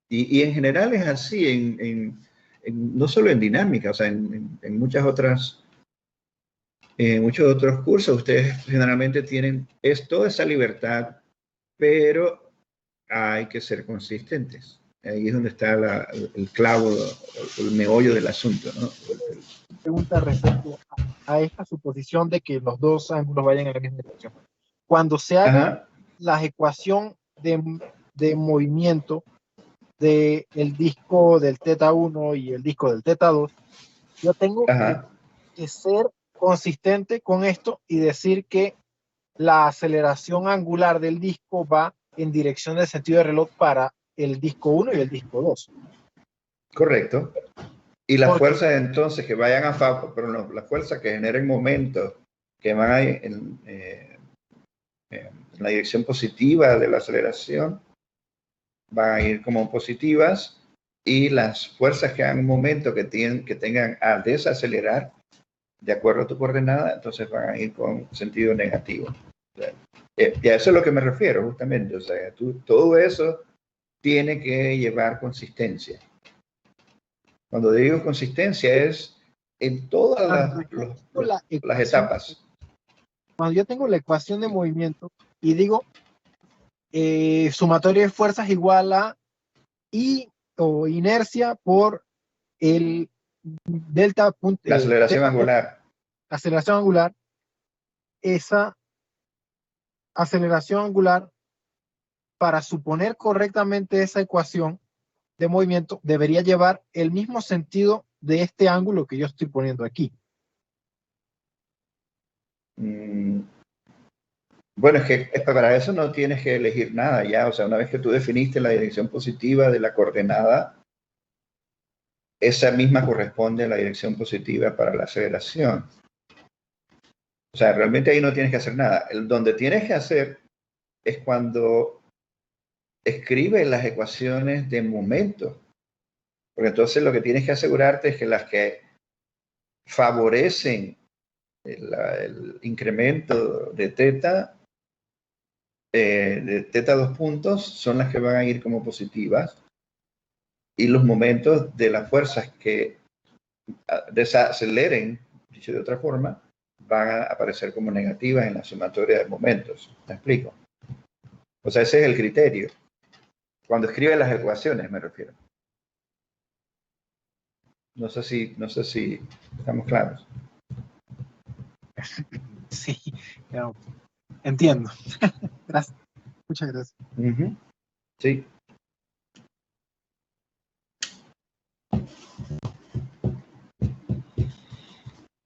y en general es así, no solo en dinámica, o sea, en muchos otros cursos ustedes generalmente tienen toda esa libertad, pero hay que ser consistentes. Ahí es donde está el clavo, el meollo del asunto, ¿no? Pregunta respecto a esta suposición de que los dos ángulos vayan a la misma dirección. Cuando se haga la ecuación de movimiento del disco del θ1 y el disco del θ2, yo tengo que ser consistente con esto y decir que la aceleración angular del disco va en dirección del sentido de reloj para el disco 1 y el disco 2. Correcto. Y las fuerzas entonces que vayan a favor, pero no, las fuerzas que generen momentos que van en la dirección positiva de la aceleración van a ir como positivas y las fuerzas que hagan un momento que tengan a desacelerar de acuerdo a tu coordenada, entonces van a ir con sentido negativo. O sea, y a eso es lo que me refiero justamente. O sea, todo eso tiene que llevar consistencia. Cuando digo consistencia es en todas las etapas. Cuando yo tengo la ecuación de movimiento y digo sumatoria de fuerzas igual a I o inercia por el delta punto, la aceleración angular. Aceleración angular, esa aceleración angular, para suponer correctamente esa ecuación de movimiento, debería llevar el mismo sentido de este ángulo que yo estoy poniendo aquí. Bueno, es que para eso no tienes que elegir nada ya. O sea, una vez que tú definiste la dirección positiva de la coordenada, esa misma corresponde a la dirección positiva para la aceleración. O sea, realmente ahí no tienes que hacer nada. Donde tienes que hacer es cuando escribes las ecuaciones de momento. Porque entonces lo que tienes que asegurarte es que las que favorecen el incremento de teta 2 puntos son las que van a ir como positivas, y los momentos de las fuerzas que desaceleren, dicho de otra forma, van a aparecer como negativas en la sumatoria de momentos. ¿Me explico? O sea, ese es el criterio. Cuando escribe las ecuaciones, me refiero. No sé si estamos claros. Sí, claro. Entiendo. Gracias. Muchas gracias. Sí.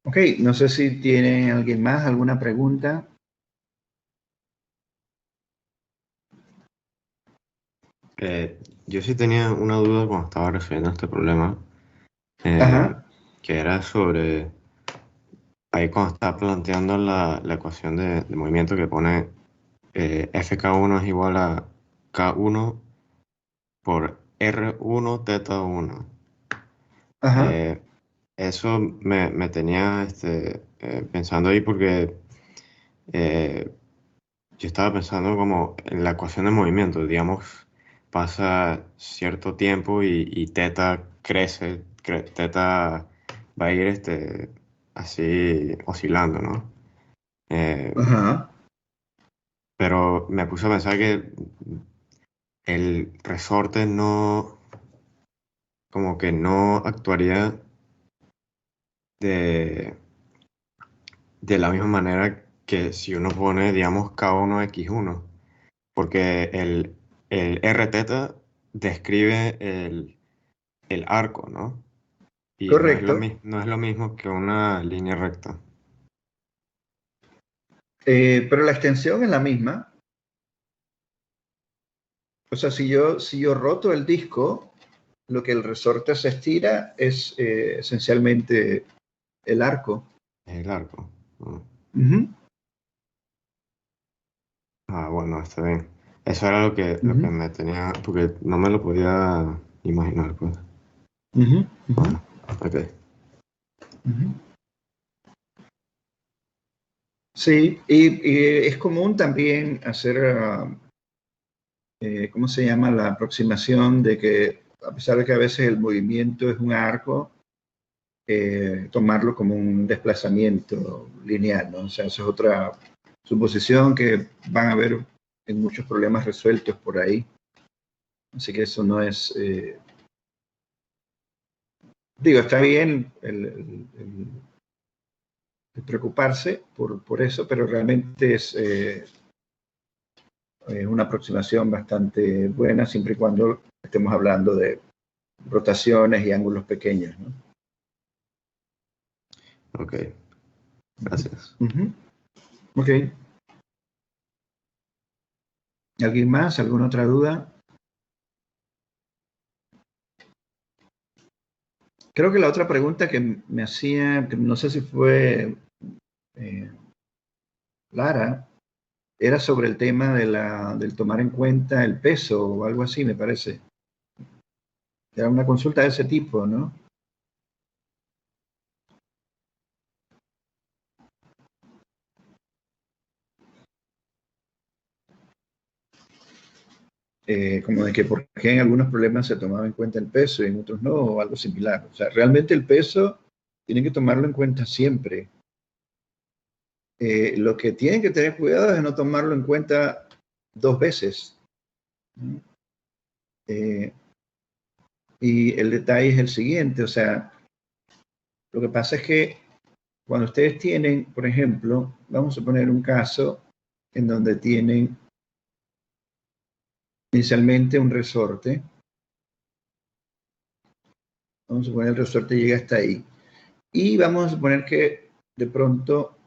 Ok, no sé si tiene alguien más alguna pregunta. Yo sí tenía una duda cuando estaba resolviendo este problema, que era sobre, ahí cuando estaba planteando la ecuación de movimiento que pone FK1 es igual a K1 por R1 teta 1. Eso me tenía pensando ahí porque yo estaba pensando como en la ecuación de movimiento, digamos, pasa cierto tiempo y teta crece, teta va a ir así oscilando, ¿no? Pero me puse a pensar que el resorte como que no actuaría de la misma manera que si uno pone, digamos, K1X1, porque el R teta describe el arco, ¿no? Y Correcto. no es lo mismo que una línea recta. Pero la extensión es la misma. O sea, si yo roto el disco, lo que el resorte se estira es esencialmente el arco. El arco. ¿No? Bueno, está bien. Eso era lo que me tenía, porque no me lo podía imaginar, pues. Bueno, ok. Sí, y es común también hacer, ¿cómo se llama? La aproximación de que, a pesar de que a veces el movimiento es un arco, tomarlo como un desplazamiento lineal, ¿no? O sea, esa es otra suposición que van a haber en muchos problemas resueltos por ahí. Así que eso no es... digo, está bien el preocuparse por eso, pero realmente es una aproximación bastante buena, siempre y cuando estemos hablando de rotaciones y ángulos pequeños, ¿no? Ok, gracias. Ok. ¿Alguien más? ¿Alguna otra duda? Creo que la otra pregunta que me hacía, que no sé si fue Lara, era sobre el tema del tomar en cuenta el peso o algo así, me parece. Era una consulta de ese tipo, ¿no? Como de que por qué en algunos problemas se tomaba en cuenta el peso y en otros no, o algo similar. O sea, realmente el peso tienen que tomarlo en cuenta siempre. Lo que tienen que tener cuidado es no tomarlo en cuenta 2 veces, ¿no? Y el detalle es el siguiente, o sea, lo que pasa es que cuando ustedes tienen, por ejemplo, vamos a poner un caso en donde tienen inicialmente un resorte, vamos a suponer el resorte llega hasta ahí, y vamos a suponer que de pronto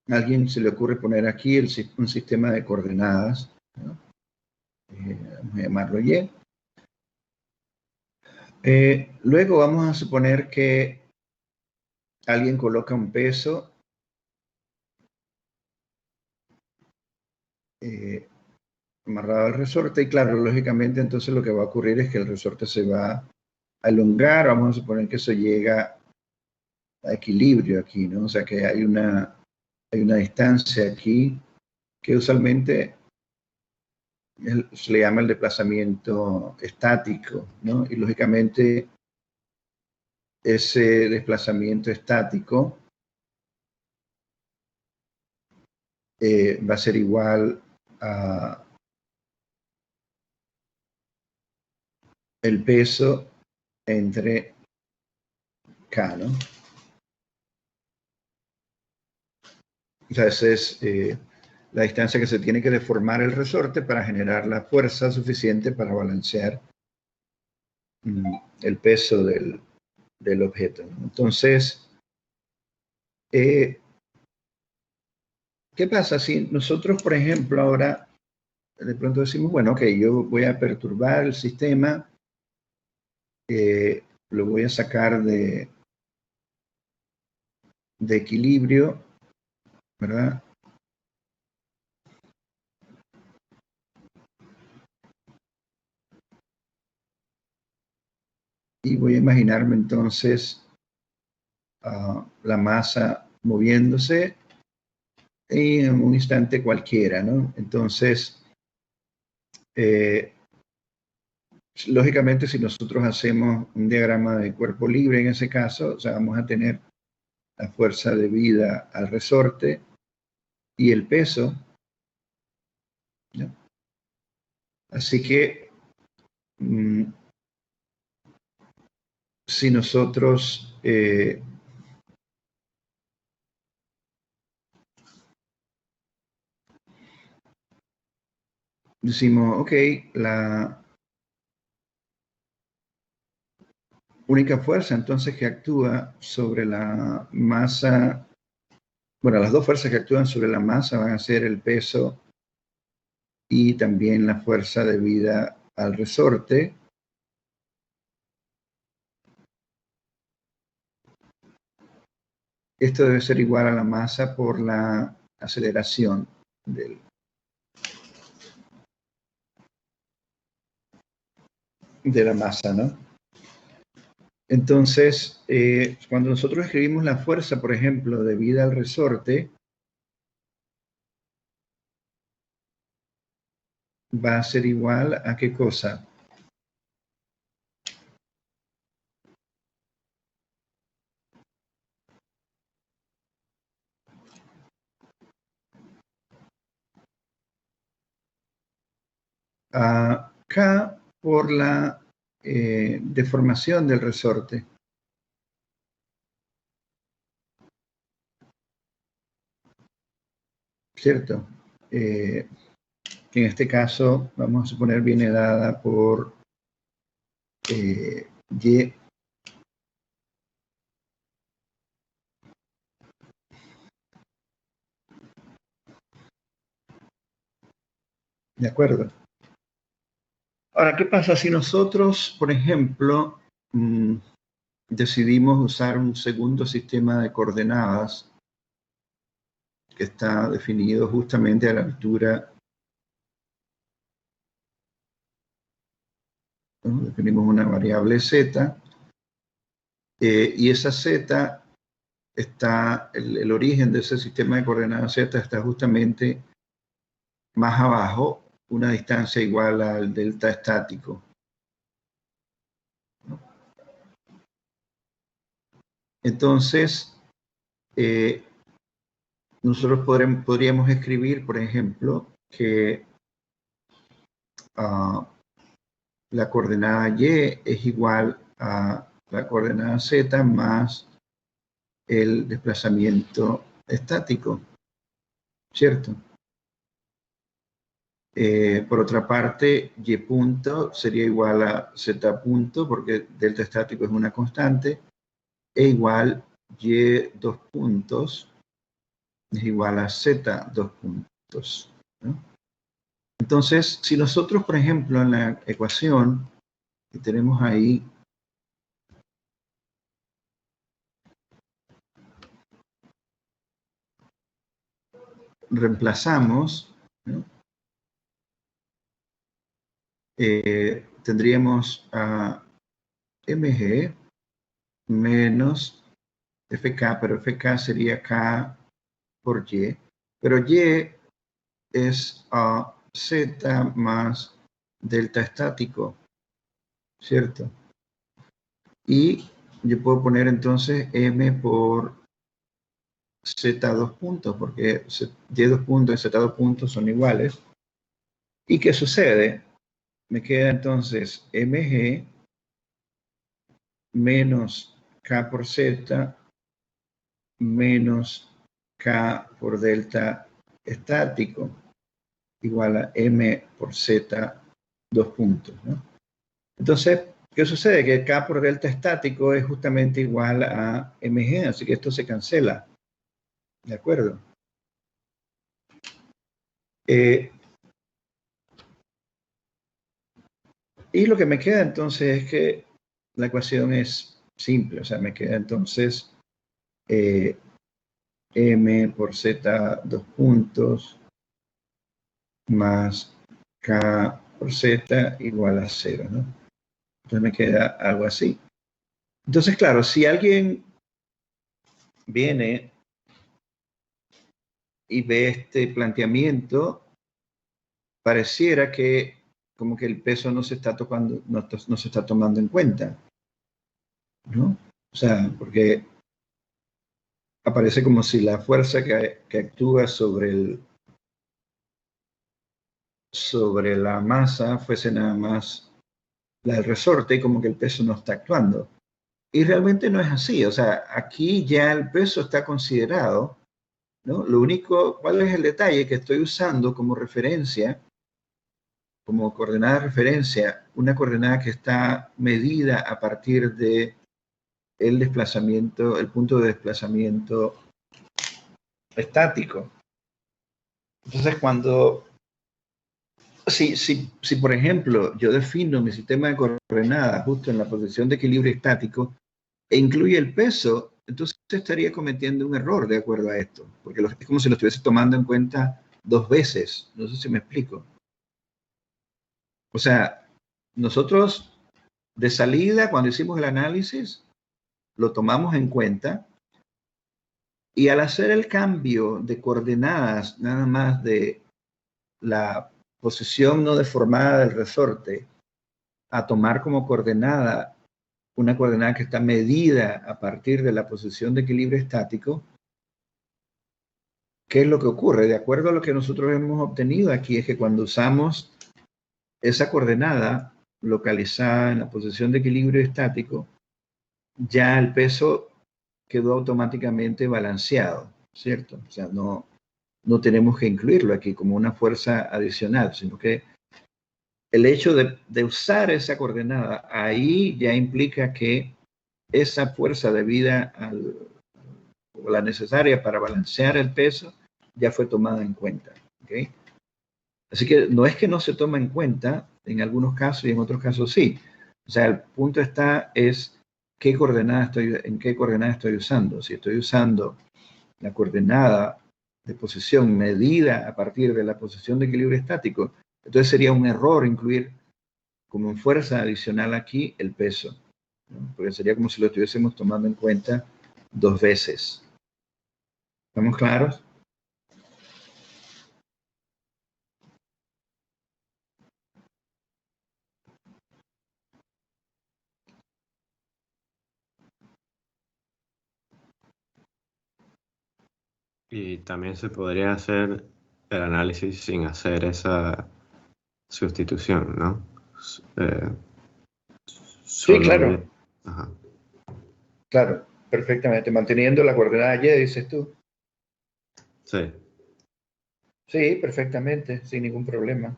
a alguien se le ocurre poner aquí un sistema de coordenadas, ¿no? Vamos a llamarlo Y. Luego vamos a suponer que alguien coloca un peso amarrado al resorte y claro, lógicamente entonces lo que va a ocurrir es que el resorte se va a elongar, vamos a suponer que eso llega a equilibrio aquí, ¿no? O sea que hay una distancia aquí que usualmente se le llama el desplazamiento estático, ¿no? Y lógicamente ese desplazamiento estático va a ser igual a el peso entre K, ¿no? O sea, esa es la distancia que se tiene que deformar el resorte para generar la fuerza suficiente para balancear el peso del objeto, ¿no? Entonces, ¿qué pasa si nosotros, por ejemplo, ahora de pronto decimos, bueno, ok, yo voy a perturbar el sistema, lo voy a sacar de equilibrio, ¿verdad? Y voy a imaginarme entonces la masa moviéndose en un instante cualquiera, ¿no? Entonces, lógicamente, si nosotros hacemos un diagrama de cuerpo libre en ese caso, o sea, vamos a tener la fuerza debida al resorte y el peso, ¿no? Así que, si nosotros decimos, ok, la única fuerza entonces que actúa sobre la masa, bueno, las dos fuerzas que actúan sobre la masa van a ser el peso y también la fuerza debida al resorte. Esto debe ser igual a la masa por la aceleración de la masa, ¿no? Entonces, cuando nosotros escribimos la fuerza, por ejemplo, debida al resorte, va a ser igual a ¿qué cosa? A K por la deformación del resorte. ¿Cierto? Que en este caso, vamos a suponer, viene dada por Y. ¿De acuerdo? Ahora, ¿qué pasa si nosotros, por ejemplo, decidimos usar un segundo sistema de coordenadas que está definido justamente a la altura ¿no? Definimos una variable z, y esa z está, el origen de ese sistema de coordenadas z está justamente más abajo, una distancia igual al delta estático. Entonces, nosotros podríamos escribir, por ejemplo, que la coordenada y es igual a la coordenada z más el desplazamiento estático, ¿cierto? Por otra parte, y punto sería igual a z punto, porque delta estático es una constante, e igual y dos puntos es igual a z dos puntos, ¿no? Entonces, si nosotros, por ejemplo, en la ecuación que tenemos ahí, reemplazamos, ¿no? Tendríamos a mg menos fk, pero fk sería k por y, pero y es z más delta estático, ¿cierto? Y yo puedo poner entonces m por z dos puntos, porque y dos puntos y z dos puntos son iguales. ¿Y qué sucede? Me queda entonces mg menos k por z menos k por delta estático igual a m por z dos puntos, ¿no? Entonces, ¿qué sucede? Que k por delta estático es justamente igual a mg, así que esto se cancela, ¿de acuerdo? Y lo que me queda entonces es que la ecuación es simple, o sea, me queda entonces m por z dos puntos más k por z igual a 0, ¿no? Entonces me queda algo así. Entonces, claro, si alguien viene y ve este planteamiento, pareciera que como que el peso no se está tocando, no se está tomando en cuenta, ¿no? O sea, porque aparece como si la fuerza que actúa sobre la masa fuese nada más la del resorte, y como que el peso no está actuando. Y realmente no es así, o sea, aquí ya el peso está considerado, ¿no? Lo único, ¿cuál es el detalle? Que estoy usando como referencia, como coordenada de referencia, una coordenada que está medida a partir de el desplazamiento, el punto de desplazamiento estático. Entonces, si por ejemplo yo defino mi sistema de coordenadas justo en la posición de equilibrio estático e incluye el peso, entonces estaría cometiendo un error de acuerdo a esto, porque es como si lo estuviese tomando en cuenta dos veces. No sé si me explico. O sea, nosotros de salida, cuando hicimos el análisis, lo tomamos en cuenta, y al hacer el cambio de coordenadas, nada más de la posición no deformada del resorte, a tomar como coordenada una coordenada que está medida a partir de la posición de equilibrio estático, ¿qué es lo que ocurre? De acuerdo a lo que nosotros hemos obtenido aquí, es que cuando usamos esa coordenada localizada en la posición de equilibrio estático, ya el peso quedó automáticamente balanceado, ¿cierto? O sea, no tenemos que incluirlo aquí como una fuerza adicional, sino que el hecho de usar esa coordenada ahí ya implica que esa fuerza debida o la necesaria para balancear el peso ya fue tomada en cuenta, ¿okay? Así que no es que no se toma en cuenta en algunos casos y en otros casos sí. O sea, el punto es en qué coordenada estoy usando. Si estoy usando la coordenada de posición medida a partir de la posición de equilibrio estático, entonces sería un error incluir como fuerza adicional aquí el peso, ¿no? Porque sería como si lo estuviésemos tomando en cuenta 2 veces. ¿Estamos claros? Y también se podría hacer el análisis sin hacer esa sustitución, ¿no? Eh, Sí, solo claro, bien. Ajá. claro, perfectamente. Manteniendo la coordenada Y, dices tú. Sí. Sí, perfectamente, sin ningún problema.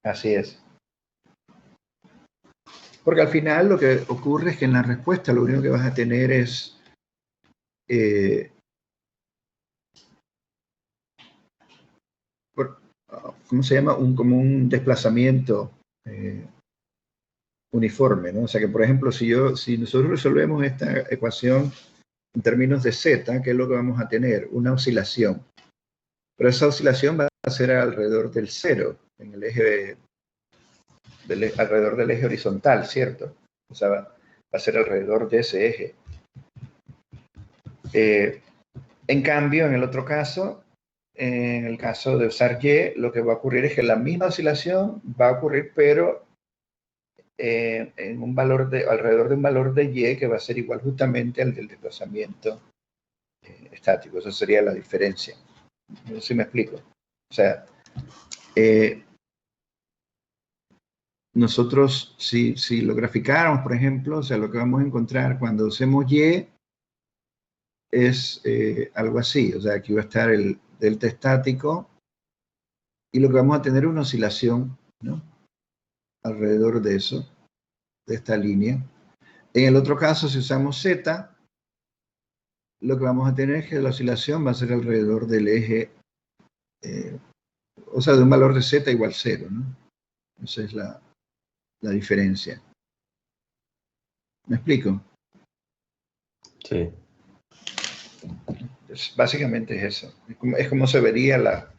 Así es. Porque al final lo que ocurre es que en la respuesta lo único que vas a tener es ¿cómo se llama? Como un desplazamiento uniforme, ¿no? O sea que, por ejemplo, si nosotros resolvemos esta ecuación en términos de z, ¿qué es lo que vamos a tener? Una oscilación. Pero esa oscilación va a ser alrededor del cero, en el eje alrededor del eje horizontal, ¿cierto? O sea, va a ser alrededor de ese eje. En cambio, en el otro caso, en el caso de usar Y, lo que va a ocurrir es que la misma oscilación va a ocurrir, pero en un valor alrededor de un valor de Y que va a ser igual justamente al del desplazamiento estático. Esa sería la diferencia. No sé si me explico. O sea, nosotros, si lo graficáramos, por ejemplo, o sea, lo que vamos a encontrar cuando usemos Y es algo así. O sea, aquí va a estar el delta estático y lo que vamos a tener es una oscilación, ¿no? Alrededor de eso, de esta línea. En el otro caso, si usamos Z, lo que vamos a tener es que la oscilación va a ser alrededor del eje, o sea, de un valor de Z igual 0, ¿no? Esa es la diferencia. ¿Me explico? Sí. Básicamente es eso. Es como se vería la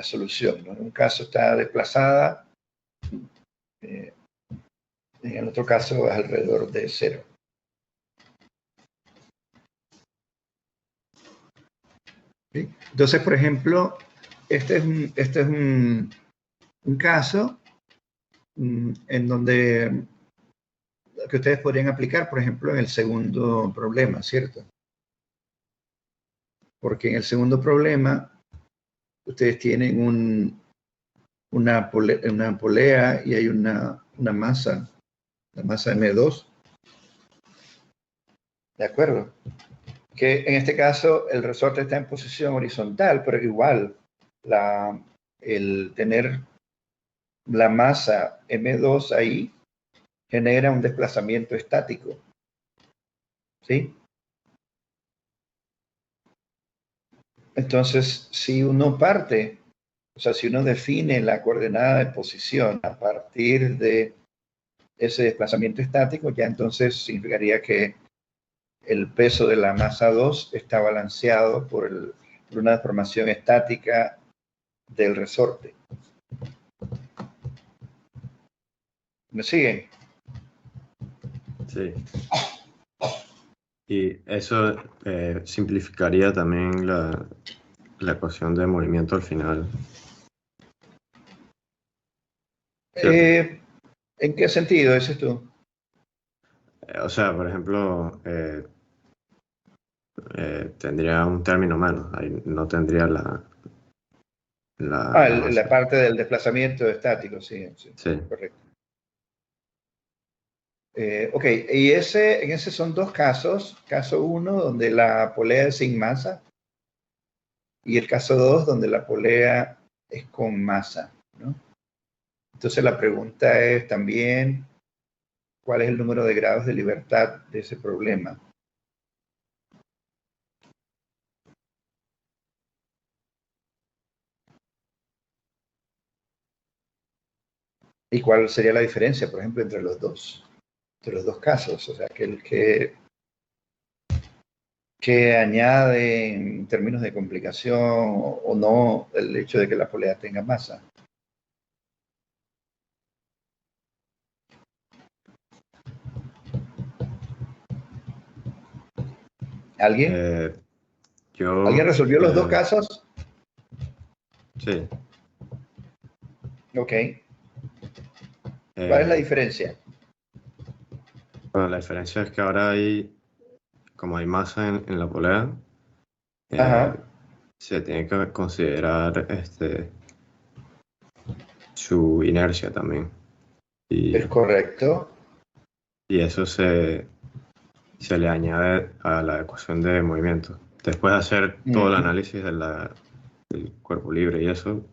solución, ¿no? En un caso está desplazada, en el otro caso es alrededor de 0. ¿Sí? Entonces, por ejemplo, este es un caso en donde que ustedes podrían aplicar, por ejemplo, en el segundo problema, ¿cierto? Porque en el segundo problema ustedes tienen una polea y hay una masa, la masa M2, ¿de acuerdo? Que en este caso el resorte está en posición horizontal, pero igual el tener la masa M2 ahí genera un desplazamiento estático, ¿sí? Entonces, si uno parte, o sea, si uno define la coordenada de posición a partir de ese desplazamiento estático, ya entonces significaría que el peso de la masa 2 está balanceado por una deformación estática del resorte. ¿Me siguen? Sí. Y eso simplificaría también la ecuación de movimiento al final. ¿En qué sentido dices tú? O sea, por ejemplo, tendría un término menos. Ahí no tendría la La masa. parte del desplazamiento estático, sí, Sí. correcto. Ok, y en ese son dos casos. Caso 1, donde la polea es sin masa, y el caso 2, donde la polea es con masa, ¿no? Entonces la pregunta es también, ¿cuál es el número de grados de libertad de ese problema? ¿Y cuál sería la diferencia, por ejemplo, entre los dos casos? O sea, ¿Qué añade en términos de complicación o no el hecho de que la polea tenga masa? ¿Alguien? Eh, ¿Alguien yo, resolvió los dos casos? sí. Ok. ¿Cuál es la Eh, diferencia? bueno, la diferencia es que ahora como hay masa en la polea, eh, Ajá, se tiene que considerar su inercia también. es Y, correcto. y eso se le añade a la ecuación de movimiento. Después de hacer todo el Ujú. análisis del cuerpo libre y eso,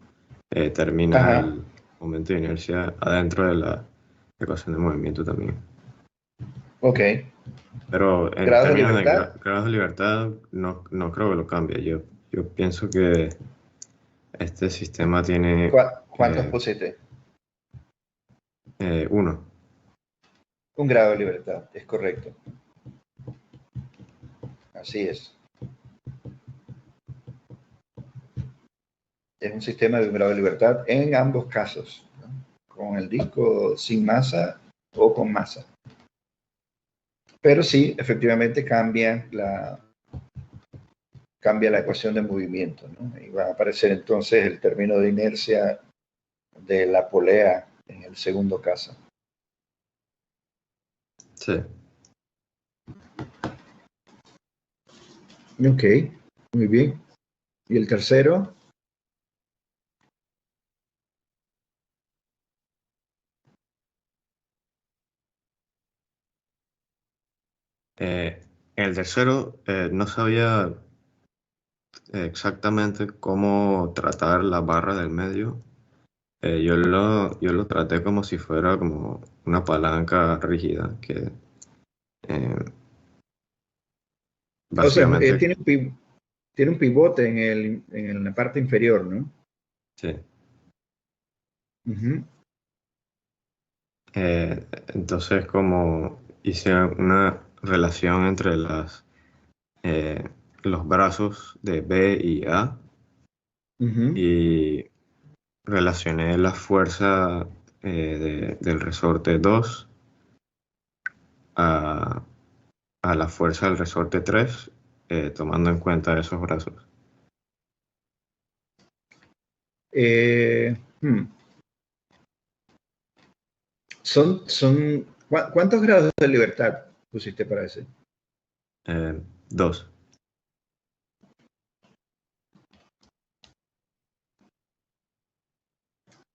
termina Ajá, el momento de inercia adentro de la ecuación de movimiento también. ok. Pero en ¿Grados de términos de libertad? grados de libertad, no creo que lo cambie. Yo pienso que este sistema tiene ¿Cuántos pusiste? 1. Un grado de libertad, es correcto. Así es. Es un sistema de un grado de libertad en ambos casos, ¿no? Con el disco sin masa o con masa. Pero sí, efectivamente cambia la ecuación de movimiento, ¿no? Y va a aparecer entonces el término de inercia de la polea en el segundo caso. Sí. Ok, muy bien. ¿Y el tercero? En el tercero, no sabía exactamente cómo tratar la barra del medio. Yo lo traté como si fuera como una palanca rígida, que eh, O sea, básicamente, tiene un pivote en la parte inferior, ¿no? sí. Ujú. Entonces, como hice una relación entre eh, los brazos de B y A Ujú. y relacioné la fuerza del resorte 2 a, a la fuerza del resorte 3, tomando en cuenta esos brazos. Eh, hmm. ¿Cuántos grados de libertad pusiste para ese? 2.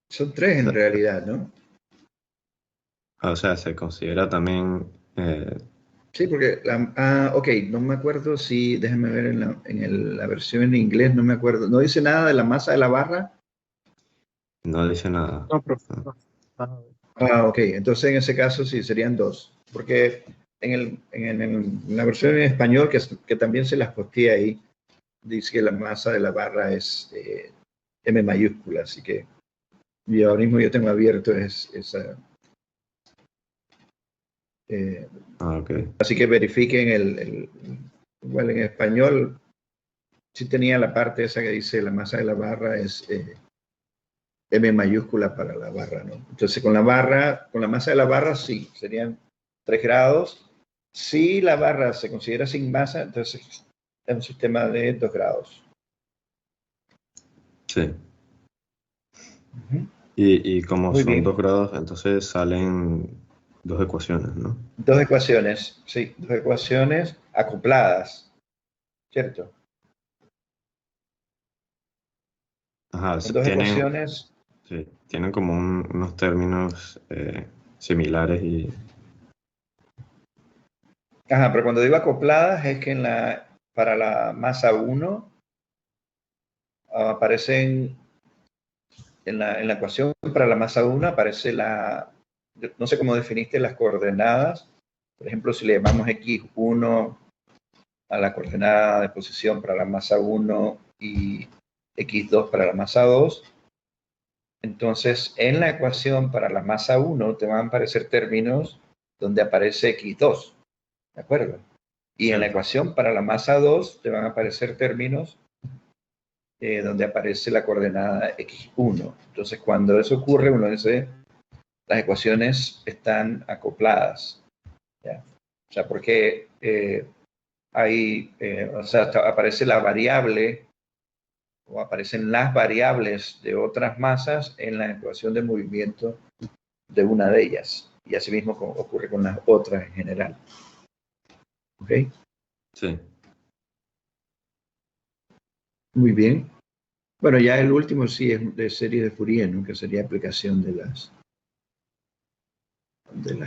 Son tres en realidad, ¿no? O sea, se considera también, Sí, porque ok, no me acuerdo si, déjame ver la versión en inglés, no me acuerdo, no dice nada de la masa de la barra. no dice nada. No, profe. Ah, No. Ah, Ok, entonces en ese caso sí serían dos, porque en la versión en español, que también se las posteé ahí, dice que la masa de la barra es M mayúscula, así que y ahora mismo yo tengo abierto esa. eh, ok. Así que verifiquen igual en español, sí tenía la parte esa que dice la masa de la barra es M mayúscula para la barra, ¿no? Entonces con la barra, con la masa de la barra sí, serían 3 grados. Si la barra se considera sin masa, entonces es un sistema de 2 grados. Sí. Ujú. Y como Muy son bien. 2 grados, entonces salen dos ecuaciones, ¿no? Dos ecuaciones, sí, dos ecuaciones acopladas, ¿cierto? Ajá, Son dos tienen, ecuaciones. sí, tienen como unos términos similares y... Ajá, pero cuando digo acopladas es que para la masa 1 aparecen en la ecuación para la masa 1 aparece no sé cómo definiste las coordenadas. Por ejemplo, si le llamamos x1 a la coordenada de posición para la masa 1 y x2 para la masa 2, entonces en la ecuación para la masa 1 te van a aparecer términos donde aparece x2, ¿de acuerdo? Y en la ecuación para la masa 2 te van a aparecer términos donde aparece la coordenada x1. Entonces, cuando eso ocurre, uno dice, las ecuaciones están acopladas. ¿Ya? O sea, porque aparece la variable o aparecen las variables de otras masas en la ecuación de movimiento de una de ellas. Y así mismo ocurre con las otras en general. ¿Ok? Sí. Muy bien. Bueno, ya el último sí es de serie de Fourier, ¿no? Que sería aplicación de las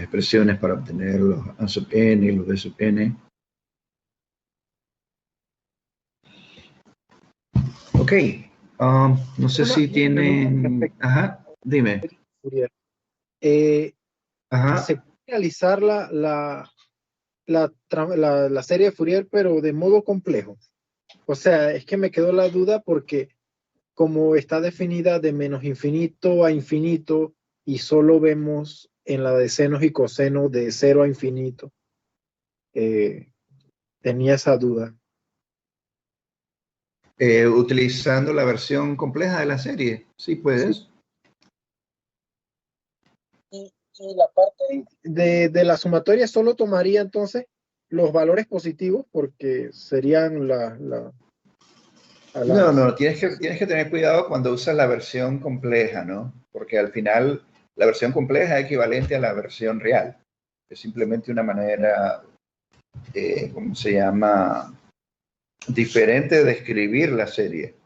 expresiones para obtener los A sub n y los B sub n. Ok. No sé si tienen... Ajá, dime. Ajá. Se puede realizar la serie de Fourier, pero de modo complejo. O sea, es que me quedó la duda porque como está definida de menos infinito a infinito y solo vemos en la de senos y cosenos de 0 a infinito, tenía esa duda. Utilizando la versión compleja de la serie, sí puedes. Sí. Y la parte de la sumatoria solo tomaría entonces los valores positivos porque serían No, tienes que tener cuidado cuando usas la versión compleja, ¿no? Porque al final la versión compleja es equivalente a la versión real. Es simplemente una manera, ¿cómo se llama? Diferente de escribir la serie,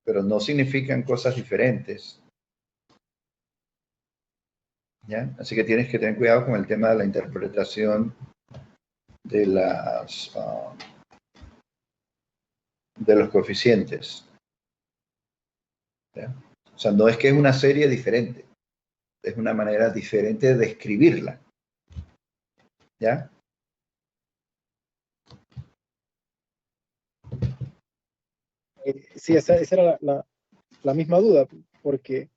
pero no significan cosas diferentes. ¿Ya? Así que tienes que tener cuidado con el tema de la interpretación de de los coeficientes. ¿Ya? O sea, no es que es una serie diferente, es una manera diferente de escribirla. ¿Ya? Sí, esa era la misma duda, porque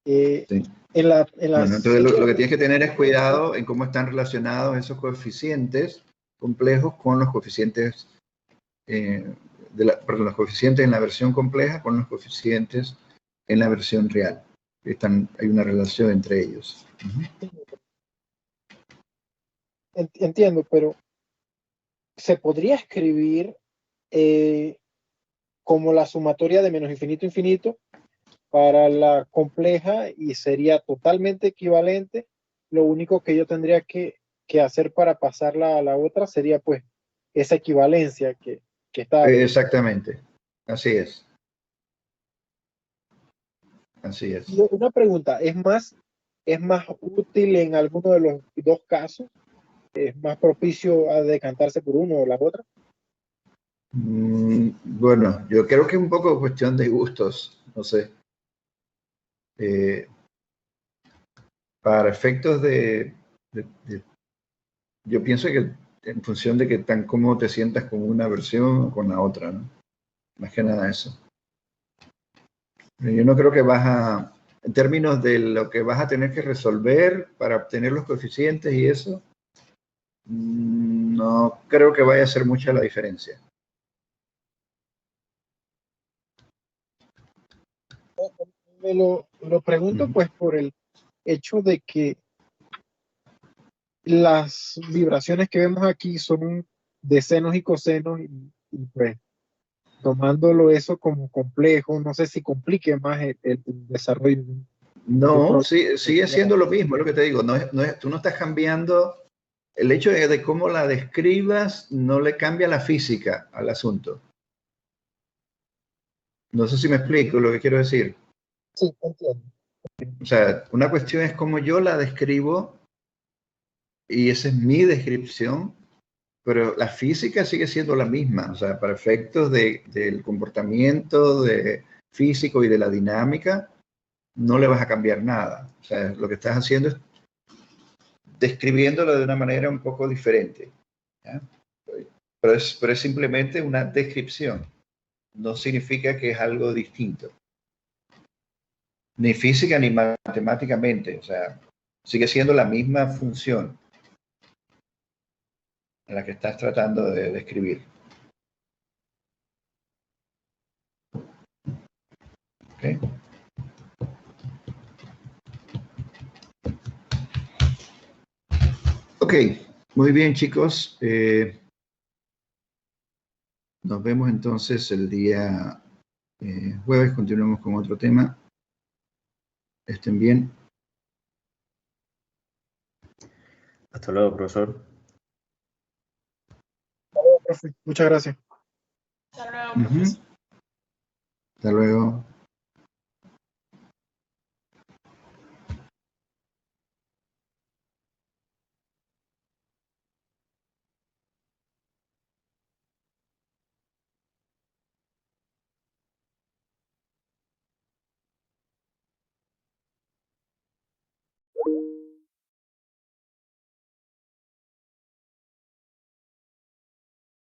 Sí. en la Bueno, entonces lo que tienes que tener es cuidado en cómo están relacionados esos coeficientes complejos con los coeficientes los coeficientes en la versión compleja con los coeficientes en la versión real. Hay una relación entre ellos. Entiendo, pero se podría escribir como la sumatoria de menos infinito a infinito para la compleja y sería totalmente equivalente. Lo único que yo tendría que hacer para pasarla a la otra sería pues esa equivalencia que está. Exactamente, así es. Así es. Y una pregunta, ¿es más útil en alguno de los dos casos? ¿Es más propicio a decantarse por uno o la otra? Bueno, yo creo que es un poco cuestión de gustos, no sé. Para efectos yo pienso que en función de que tan cómodo te sientas con una versión o con la otra, ¿no? Más que nada eso. Yo no creo que en términos de lo que vas a tener que resolver para obtener los coeficientes y eso, no creo que vaya a ser mucha la diferencia. Me lo pregunto pues por el hecho de que las vibraciones que vemos aquí son de senos y cosenos y pues tomándolo eso como complejo, no sé si complique más el desarrollo. No, sí, sigue siendo lo mismo, es lo que te digo. Tú no estás cambiando. El hecho de cómo la describas no le cambia la física al asunto. No sé si me explico lo que quiero decir. Sí, entiendo. O sea, una cuestión es cómo yo la describo y esa es mi descripción, pero la física sigue siendo la misma. O sea, para efectos del comportamiento físico y de la dinámica, no le vas a cambiar nada. O sea, lo que estás haciendo es describiéndolo de una manera un poco diferente. ¿Ya? Pero es simplemente una descripción. No significa que es algo distinto. Ni física ni matemáticamente. O sea, sigue siendo la misma función. en la que estás tratando de describir. ¿Okay? Ok, muy bien, chicos. Nos vemos entonces el día jueves. Continuamos con otro tema. Estén bien. Hasta luego, profesor. Profe, muchas gracias. Hasta luego.